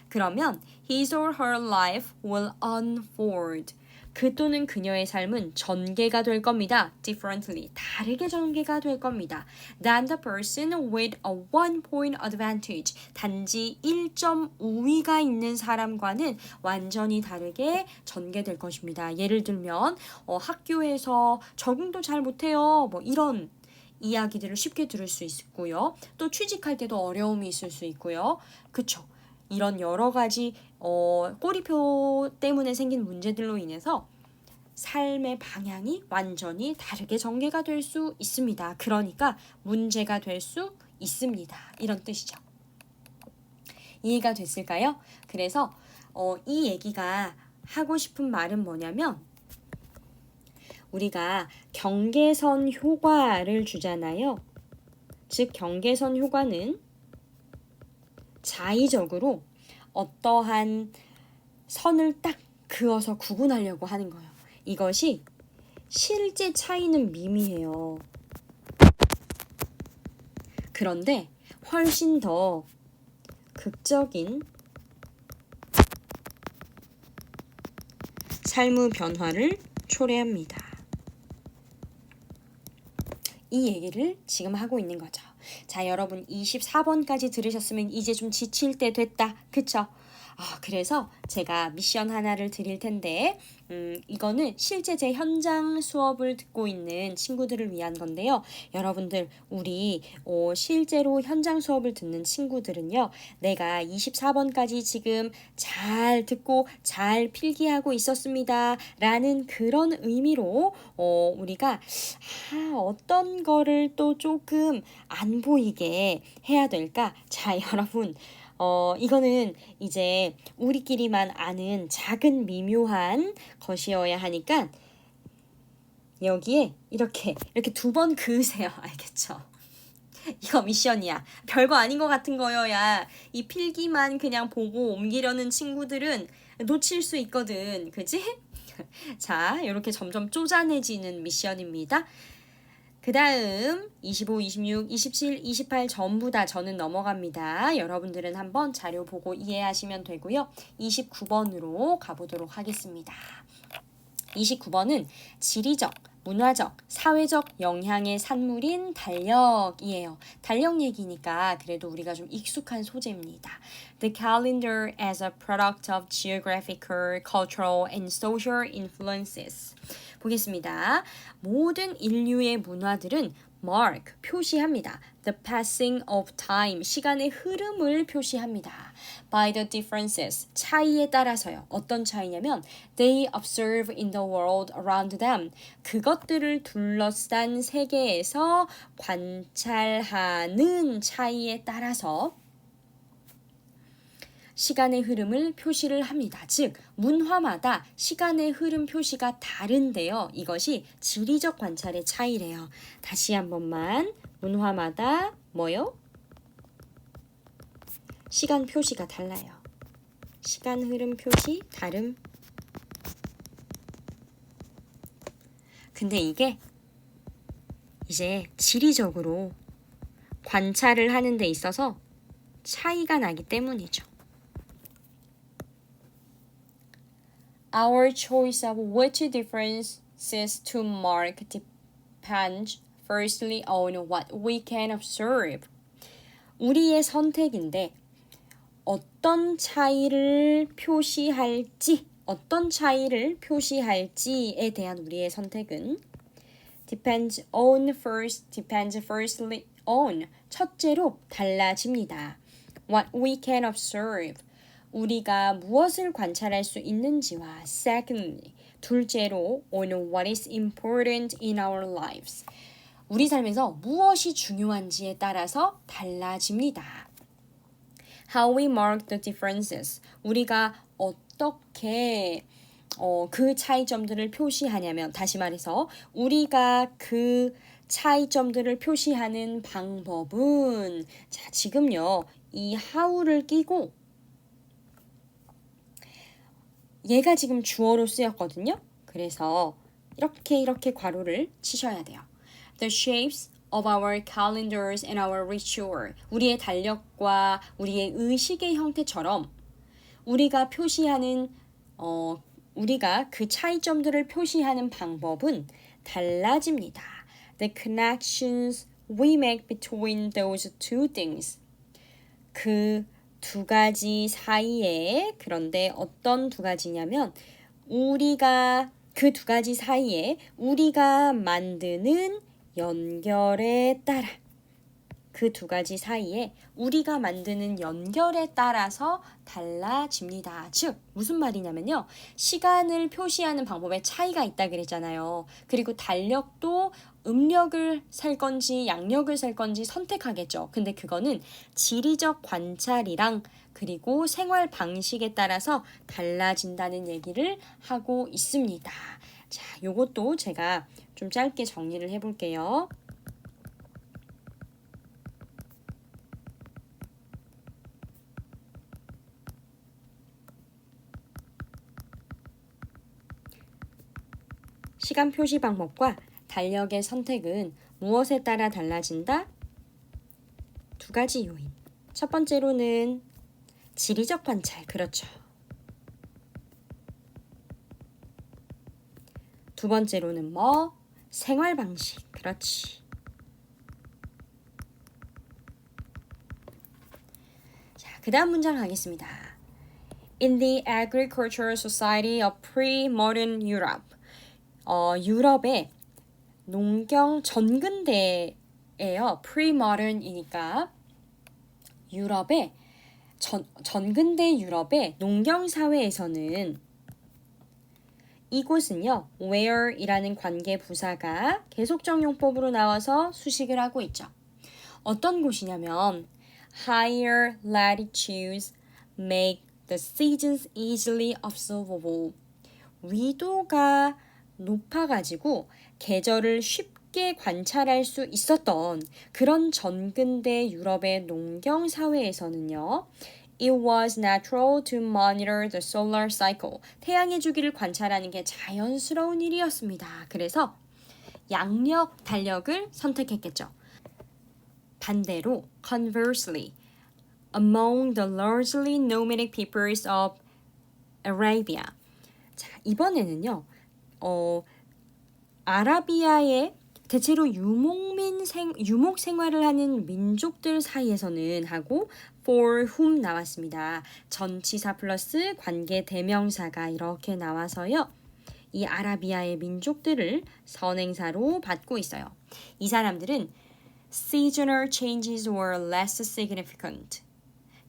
그러면 his or her life will unfold. 그 또는 그녀의 삶은 전개가 될 겁니다. Differently, 다르게 전개가 될 겁니다. Than the person with a 1-point advantage. 단지 1점 우위가 있는 사람과는 완전히 다르게 전개될 것입니다. 예를 들면 학교에서 적응도 잘 못해요. 이런 이야기들을 쉽게 들을 수 있고요. 또 취직할 때도 어려움이 있을 수 있고요. 그쵸? 이런 여러 가지 꼬리표 때문에 생긴 문제들로 인해서 삶의 방향이 완전히 다르게 전개가 될 수 있습니다. 그러니까 문제가 될 수 있습니다. 이런 뜻이죠. 이해가 됐을까요? 그래서 이 얘기가 하고 싶은 말은 뭐냐면 우리가 경계선 효과를 주잖아요. 즉 경계선 효과는 자의적으로 어떠한 선을 딱 그어서 구분하려고 하는 거예요. 이것이 실제 차이는 미미해요. 그런데 훨씬 더 극적인 삶의 변화를 초래합니다. 이 얘기를 지금 하고 있는 거죠. 자, 여러분 24번까지 들으셨으면 이제 좀 지칠 때 됐다. 그쵸? 그래서 제가 미션 하나를 드릴 텐데 이거는 실제 제 현장 수업을 듣고 있는 친구들을 위한 건데요. 여러분들 우리 실제로 현장 수업을 듣는 친구들은요. 내가 24번까지 지금 잘 듣고 잘 필기하고 있었습니다. 라는 그런 의미로 우리가 어떤 거를 또 조금 안 보이게 해야 될까? 자, 여러분 이거는 이제 우리끼리만 아는 작은 미묘한 것이어야 하니까 여기에 이렇게 두 번 그으세요. 알겠죠? 이거 미션이야. 별거 아닌 것 같은 거여야 이 필기만 그냥 보고 옮기려는 친구들은 놓칠 수 있거든. 그지? 자, 이렇게 점점 쪼잔해지는 미션입니다. 그 다음 25, 26, 27, 28 전부 다 저는 넘어갑니다. 여러분들은 한번 자료 보고 이해하시면 되고요. 29번으로 가보도록 하겠습니다. 29번은 지리적, 문화적, 사회적 영향의 산물인 달력이에요. 달력 얘기니까 그래도 우리가 좀 익숙한 소재입니다. The calendar as a product of geographical, cultural, and social influences. 보겠습니다. 모든 인류의 문화들은 mark, 표시합니다. The passing of time, 시간의 흐름을 표시합니다. By the differences, 차이에 따라서요. 어떤 차이냐면 they observe in the world around them, 그것들을 둘러싼 세계에서 관찰하는 차이에 따라서 시간의 흐름을 표시를 합니다. 즉 문화마다 시간의 흐름 표시가 다른데요. 이것이 지리적 관찰의 차이래요. 다시 한 번만. 문화마다 뭐요? 시간 표시가 달라요. 시간 흐름 표시 다름. 근데 이게 이제 지리적으로 관찰을 하는 데 있어서 차이가 나기 때문이죠. Our choice of which differences to mark depends firstly on what we can observe. 우리의 선택인데 어떤 차이를 표시할지에 대한 우리의 선택은 depends firstly on 첫째로 달라집니다. What we can observe. 우리가 무엇을 관찰할 수 있는지와 secondly, 둘째로 on what is important in our lives. 우리 삶에서 무엇이 중요한지에 따라서 달라집니다. How we mark the differences. 우리가 어떻게 그 차이점들을 표시하냐면 다시 말해서 우리가 그 차이점들을 표시하는 방법은 자, 지금요. 이 how를 끼고 얘가 지금 주어로 쓰였거든요. 그래서 이렇게 괄호를 치셔야 돼요. The shapes of our calendars and our ritual. 우리의 달력과 우리의 의식의 형태처럼 우리가 표시하는 우리가 그 차이점들을 표시하는 방법은 달라집니다. The connections we make between those two things. 그 두 가지 사이에 그런데 어떤 두 가지냐면 우리가 그 두 가지 사이에 우리가 만드는 연결에 따라 그 두 가지 사이에 우리가 만드는 연결에 따라서 달라집니다. 즉 무슨 말이냐면요. 시간을 표시하는 방법에 차이가 있다 그랬잖아요. 그리고 달력도 음력을 살 건지 양력을 살 건지 선택하겠죠. 근데 그거는 지리적 관찰이랑 그리고 생활 방식에 따라서 달라진다는 얘기를 하고 있습니다. 자, 요것도 제가 좀 짧게 정리를 해볼게요. 시간 표시 방법과 달력의 선택은 무엇에 따라 달라진다? 두 가지 요인. 첫 번째로는 지리적 관찰, 그렇죠. 두 번째로는 뭐? 생활 방식, 그렇지. 자, 그 다음 문장 가겠습니다. In the agricultural society of pre-modern Europe. 유럽의 농경 전근대예요. pre-modern이니까 유럽의 전근대 유럽의 농경 사회에서는 이곳은요, where이라는 관계 부사가 계속적용법으로 나와서 수식을 하고 있죠. 어떤 곳이냐면 higher latitudes make the seasons easily observable. 위도가 높아가지고 계절을 쉽게 관찰할 수 있었던 그런 전근대 유럽의 농경 사회에서는요. It was natural to monitor the solar cycle. 태양의 주기를 관찰하는 게 자연스러운 일이었습니다. 그래서 양력, 달력을 선택했겠죠. 반대로, conversely, among the largely nomadic peoples of Arabia. 자, 이번에는요. 아라비아의 대체로 유목 생활을 하는 민족들 사이에서는 하고 for whom 나왔습니다. 전치사 플러스 관계 대명사가 이렇게 나와서요. 이 아라비아의 민족들을 선행사로 받고 있어요. 이 사람들은 seasonal changes were less significant.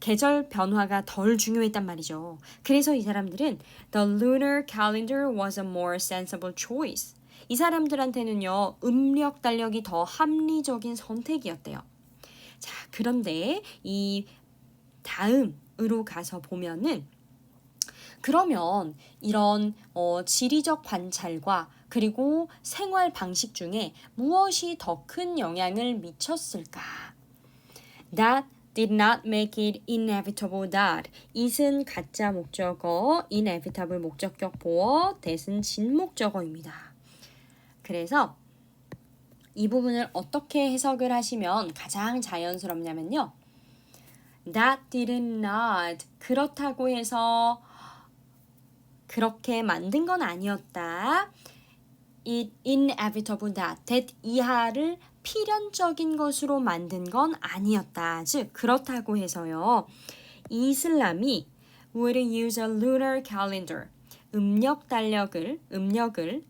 계절 변화가 덜 중요했단 말이죠. 그래서 이 사람들은 the lunar calendar was a more sensible choice. 이 사람들한테는요, 음력 달력이 더 합리적인 선택이었대요. 자, 그런데 이 다음으로 가서 보면은 그러면 이런 지리적 관찰과 그리고 생활 방식 중에 무엇이 더 큰 영향을 미쳤을까? That did not make it inevitable that. it은 가짜 목적어, inevitable 목적격 보어, that은 진목적어입니다. 그래서 이 부분을 어떻게 해석을 하시면 가장 자연스럽냐면요. That did not. 그렇다고 해서 그렇게 만든 건 아니었다. It inevitable that 이하를 필연적인 것으로 만든 건 아니었다. 즉 그렇다고 해서요. 이슬람이 would use a lunar calendar. 음력을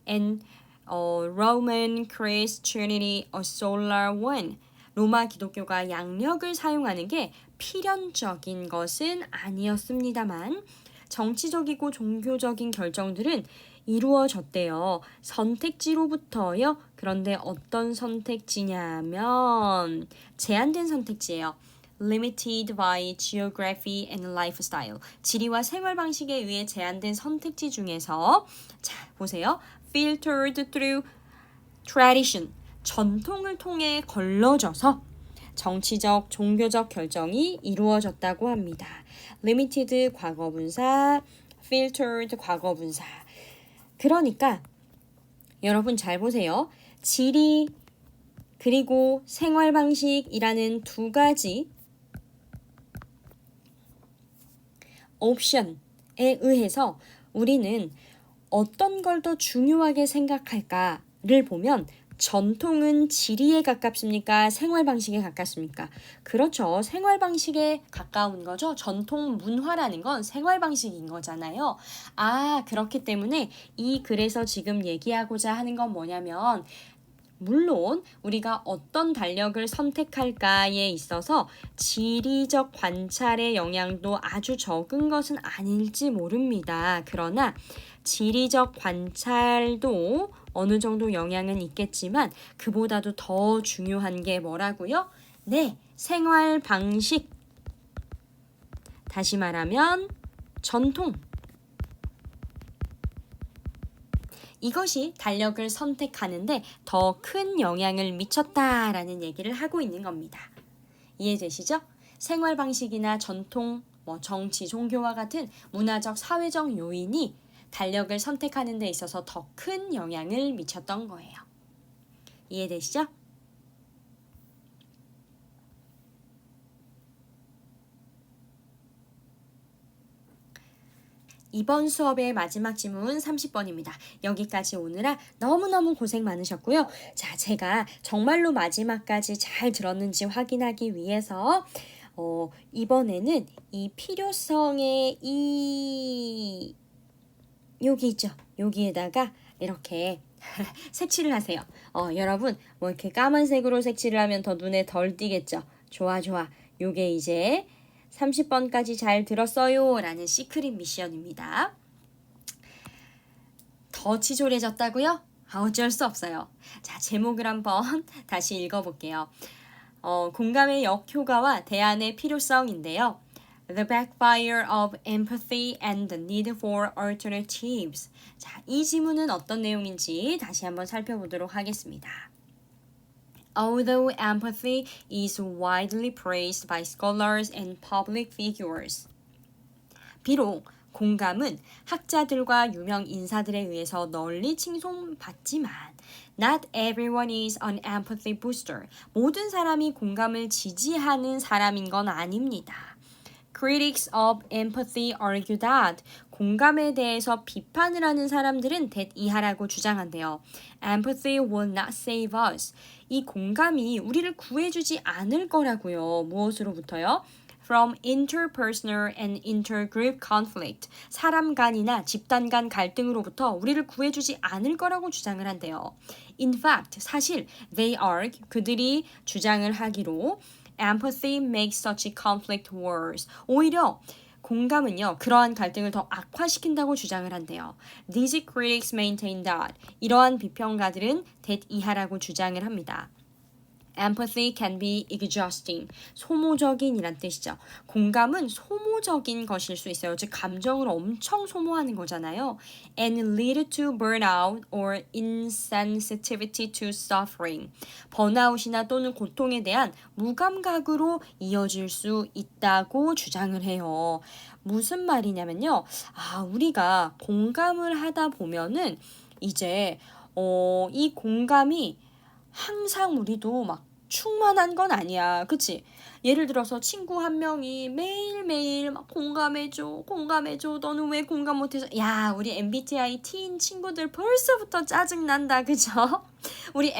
and Roman Christianity a solar one. 로마 기독교가 양력을 사용하는 게 필연적인 것은 아니었습니다만 정치적이고 종교적인 결정들은 이루어졌대요. 선택지로부터요. 그런데 어떤 선택지냐면 제한된 선택지예요. Limited by geography and lifestyle. 지리와 생활 방식에 의해 제한된 선택지 중에서 자, 보세요. Filtered through tradition. 전통을 통해 걸러져서 정치적, 종교적 결정이 이루어졌다고 합니다. Limited 과거분사, filtered 과거분사. 그러니까 여러분 잘 보세요. 지리 그리고 생활 방식이라는 두 가지 옵션에 의해서 우리는 어떤 걸 더 중요하게 생각할까를 보면 전통은 지리에 가깝습니까? 생활 방식에 가깝습니까? 그렇죠. 생활 방식에 가까운 거죠. 전통 문화라는 건 생활 방식인 거잖아요. 아, 그렇기 때문에 이 글에서 지금 얘기하고자 하는 건 뭐냐면 물론 우리가 어떤 달력을 선택할까에 있어서 지리적 관찰의 영향도 아주 적은 것은 아닐지 모릅니다. 그러나 지리적 관찰도 어느 정도 영향은 있겠지만 그보다도 더 중요한 게 뭐라고요? 네, 생활 방식. 다시 말하면 전통. 이것이 달력을 선택하는데 더 큰 영향을 미쳤다라는 얘기를 하고 있는 겁니다. 이해되시죠? 생활 방식이나 전통, 정치, 종교와 같은 문화적, 사회적 요인이 달력을 선택하는 데 있어서 더 큰 영향을 미쳤던 거예요. 이해되시죠? 이번 수업의 마지막 지문 30번입니다. 여기까지 오느라 너무너무 고생 많으셨고요. 자, 제가 정말로 마지막까지 잘 들었는지 확인하기 위해서 이번에는 이 필요성의 여기 있죠. 여기에다가 이렇게 색칠을 하세요. 여러분 뭐 이렇게 까만색으로 색칠을 하면 더 눈에 덜 띄겠죠. 좋아. 요게 이제 30번까지 잘 들었어요 라는 시크릿 미션입니다. 더 치졸해졌다고요? 어쩔 수 없어요. 자, 제목을 한번 다시 읽어볼게요. 공감의 역효과와 대안의 필요성인데요. The backfire of empathy and the need for alternatives. 자, 이 지문은 어떤 내용인지 다시 한번 살펴보도록 하겠습니다. Although empathy is widely praised by scholars and public figures. 비록 공감은 학자들과 유명 인사들에 의해서 널리 칭송받지만 Not everyone is an empathy booster. 모든 사람이 공감을 지지하는 사람인 건 아닙니다. Critics of empathy argue that 공감에 대해서 비판을 하는 사람들은 이하라고 주장한대요. Empathy will not save us. 이 공감이 우리를 구해주지 않을 거라고요. 무엇으로부터요? From interpersonal and intergroup conflict. 사람 간이나 집단 간 갈등으로부터 우리를 구해주지 않을 거라고 주장을 한대요. In fact, 사실 they argue, 그들이 주장을 하기로 Empathy makes such conflict worse. 오히려 공감은요, 그러한 갈등을 더 악화시킨다고 주장을 한대요. These critics maintain that. 이러한 비평가들은 이하라고 주장을 합니다. Empathy can be exhausting. 소모적인이란 뜻이죠. 공감은 소모적인 것일 수 있어요. 즉 감정을 엄청 소모하는 거잖아요. And lead to burnout or insensitivity to suffering. 번아웃이나 또는 고통에 대한 무감각으로 이어질 수 있다고 주장을 해요. 무슨 말이냐면요. 우리가 공감을 하다 보면은 이제 이 공감이 항상 우리도 막 충만한 건 아니야. 그치? 예를 들어서 친구 한 명이 매일매일 막 공감해줘. 너는 왜 공감 못해서? 야, 우리 MBTI T인 친구들 벌써부터 짜증난다. 그죠? 우리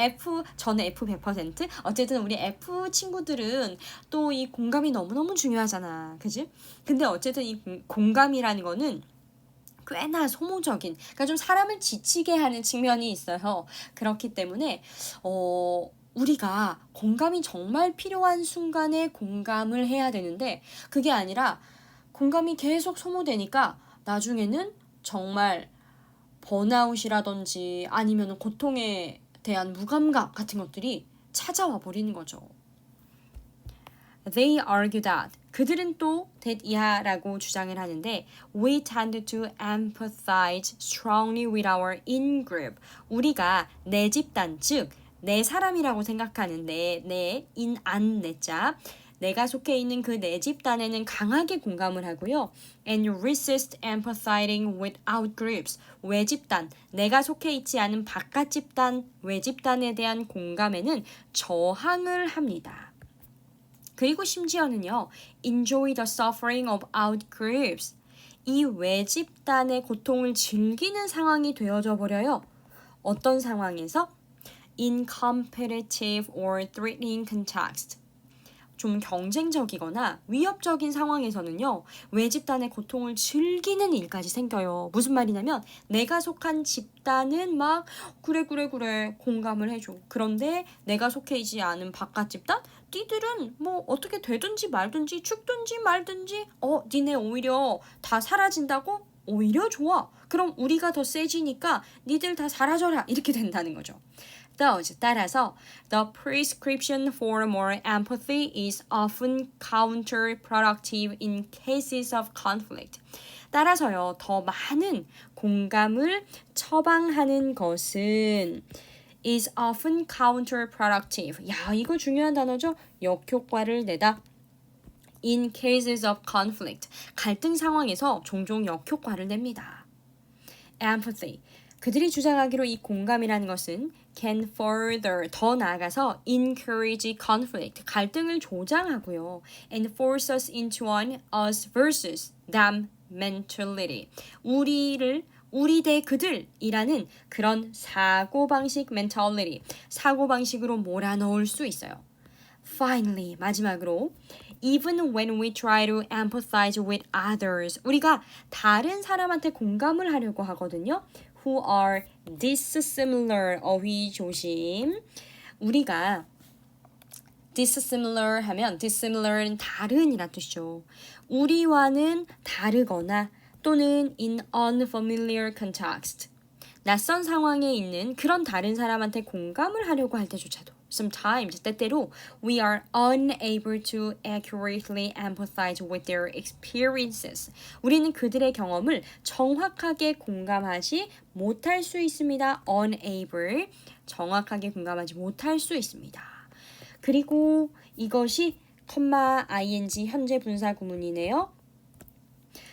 저는 F 100%? 어쨌든 우리 F 친구들은 또 이 공감이 너무너무 중요하잖아. 그치? 근데 어쨌든 이 공감이라는 거는 꽤나 소모적인, 그러니까 좀 사람을 지치게 하는 측면이 있어요. 그렇기 때문에 우리가 공감이 정말 필요한 순간에 공감을 해야 되는데 그게 아니라 공감이 계속 소모되니까 나중에는 정말 번아웃이라든지 아니면 고통에 대한 무감각 같은 것들이 찾아와 버리는 거죠. They argue that 그들은 또 이하라고 주장을 하는데 We tend to empathize strongly with our in-group. 우리가 내 집단, 즉 내 사람이라고 생각하는데 내자 내가 속해 있는 그 내 집단에는 강하게 공감을 하고요. And resist empathizing with out-groups. 외집단, 내가 속해 있지 않은 바깥 집단, 외집단에 대한 공감에는 저항을 합니다. 그리고 심지어는요. Enjoy the suffering of out-groups. 이 외집단의 고통을 즐기는 상황이 되어져 버려요. 어떤 상황에서? In competitive or threatening context. 좀 경쟁적이거나 위협적인 상황에서는요, 외 집단의 고통을 즐기는 일까지 생겨요. 무슨 말이냐면, 내가 속한 집단은 막, 그래, 공감을 해줘. 그런데 내가 속해 있지 않은 바깥 집단? 니들은 뭐 어떻게 되든지 말든지 죽든지 말든지, 니네 오히려 다 사라진다고? 오히려 좋아. 그럼 우리가 더 세지니까 니들 다 사라져라. 이렇게 된다는 거죠. Thus, 따라서 the prescription for more empathy is often counterproductive in cases of conflict. 따라서요, 더 많은 공감을 처방하는 것은 is often counterproductive. 야, 이거 중요한 단어죠? 역효과를 내다. In cases of conflict. 갈등 상황에서 종종 역효과를 냅니다. Empathy. 그들이 주장하기로 이 공감이라는 것은 can further 더 나아가서 encourage conflict 갈등을 조장하고요. and force us into an us versus them mentality 우리 대 그들이라는 그런 사고방식 mentality 사고방식으로 몰아넣을 수 있어요. Finally 마지막으로 Even when we try to empathize with others 우리가 다른 사람한테 공감을 하려고 하거든요. Who are dissimilar 어휘 조심. 우리가 dissimilar 하면 dissimilar은 다른이란 뜻이죠. 우리와는 다르거나 또는 in unfamiliar context 낯선 상황에 있는 그런 다른 사람한테 공감을 하려고 할 때조차도 sometimes 때때로 we are unable to accurately empathize with their experiences. 우리는 그들의 경험을 정확하게 공감하지 못할 수 있습니다. unable 정확하게 공감하지 못할 수 있습니다. 그리고 이것이 ing 현재 분사 구문이네요.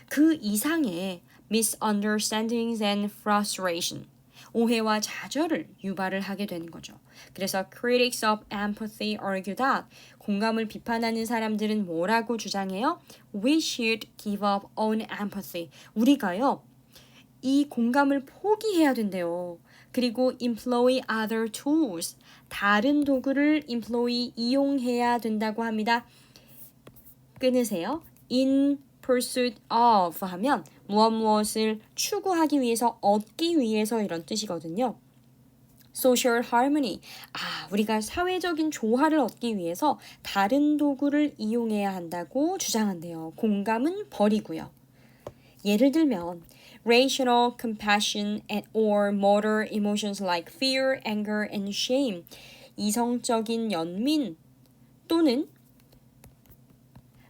그 이상의 misunderstandings and frustration 오해와 좌절을 유발을 하게 되는 거죠. 그래서 critics of empathy argue that 공감을 비판하는 사람들은 뭐라고 주장해요? We should give up on empathy. 우리가요. 이 공감을 포기해야 된대요. 그리고 employ other tools. 다른 도구를 이용해야 된다고 합니다. 끊으세요. In pursuit of 하면 무엇을 추구하기 위해서 얻기 위해서 이런 뜻이거든요. social harmony. 우리가 사회적인 조화를 얻기 위해서 다른 도구를 이용해야 한다고 주장한대요. 공감은 버리고요. 예를 들면 rational compassion and or motor emotions like fear, anger, and shame. 이성적인 연민 또는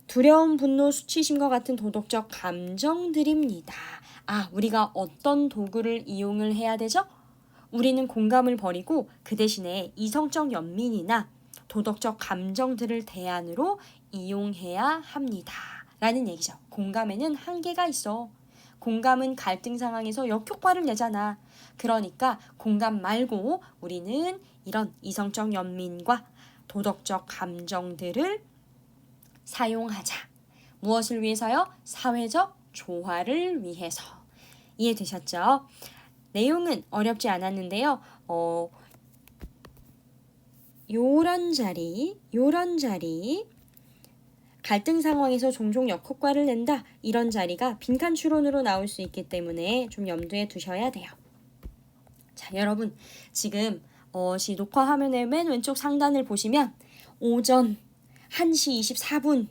두려움, 분노, 수치심과 같은 도덕적 감정들입니다. 우리가 어떤 도구를 이용을 해야 되죠? 우리는 공감을 버리고 그 대신에 이성적 연민이나 도덕적 감정들을 대안으로 이용해야 합니다. 라는 얘기죠. 공감에는 한계가 있어. 공감은 갈등 상황에서 역효과를 내잖아. 그러니까 공감 말고 우리는 이런 이성적 연민과 도덕적 감정들을 사용하자. 무엇을 위해서요? 사회적 조화를 위해서. 이해되셨죠? 내용은 어렵지 않았는데요. 요런 자리 갈등 상황에서 종종 역효과를 낸다. 이런 자리가 빈칸 추론으로 나올 수 있기 때문에 좀 염두에 두셔야 돼요. 자, 여러분 지금 녹화 화면의 맨 왼쪽 상단을 보시면 오전 1시 24분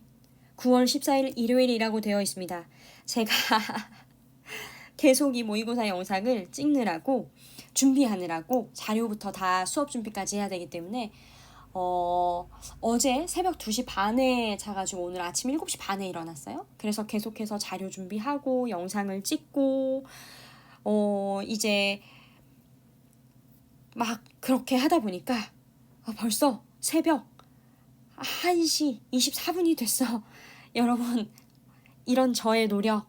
9월 14일 일요일이라고 되어 있습니다. 제가 계속 이 모의고사 영상을 찍느라고 준비하느라고 자료부터 다 수업 준비까지 해야 되기 때문에 어제 새벽 2시 반에 자가지고 오늘 아침 7시 반에 일어났어요. 그래서 계속해서 자료 준비하고 영상을 찍고 이제 막 그렇게 하다 보니까 벌써 새벽 1시 24분이 됐어. 여러분 이런 저의 노력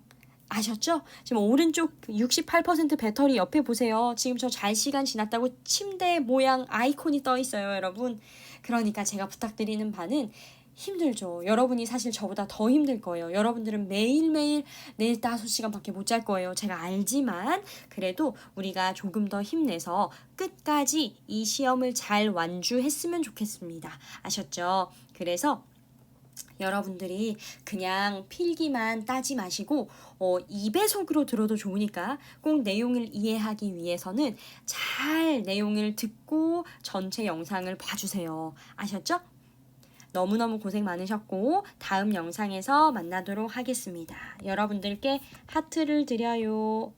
아셨죠? 지금 오른쪽 68% 배터리 옆에 보세요. 지금 저 잘 시간 지났다고 침대 모양 아이콘이 떠 있어요, 여러분. 그러니까 제가 부탁드리는 바는 힘들죠. 여러분이 사실 저보다 더 힘들 거예요. 여러분들은 매일매일 4, 5시간밖에 못 잘 거예요. 제가 알지만 그래도 우리가 조금 더 힘내서 끝까지 이 시험을 잘 완주했으면 좋겠습니다. 아셨죠? 그래서 여러분들이 그냥 필기만 따지 마시고 2배속으로 들어도 좋으니까 꼭 내용을 이해하기 위해서는 잘 내용을 듣고 전체 영상을 봐주세요. 아셨죠? 너무너무 고생 많으셨고 다음 영상에서 만나도록 하겠습니다. 여러분들께 하트를 드려요.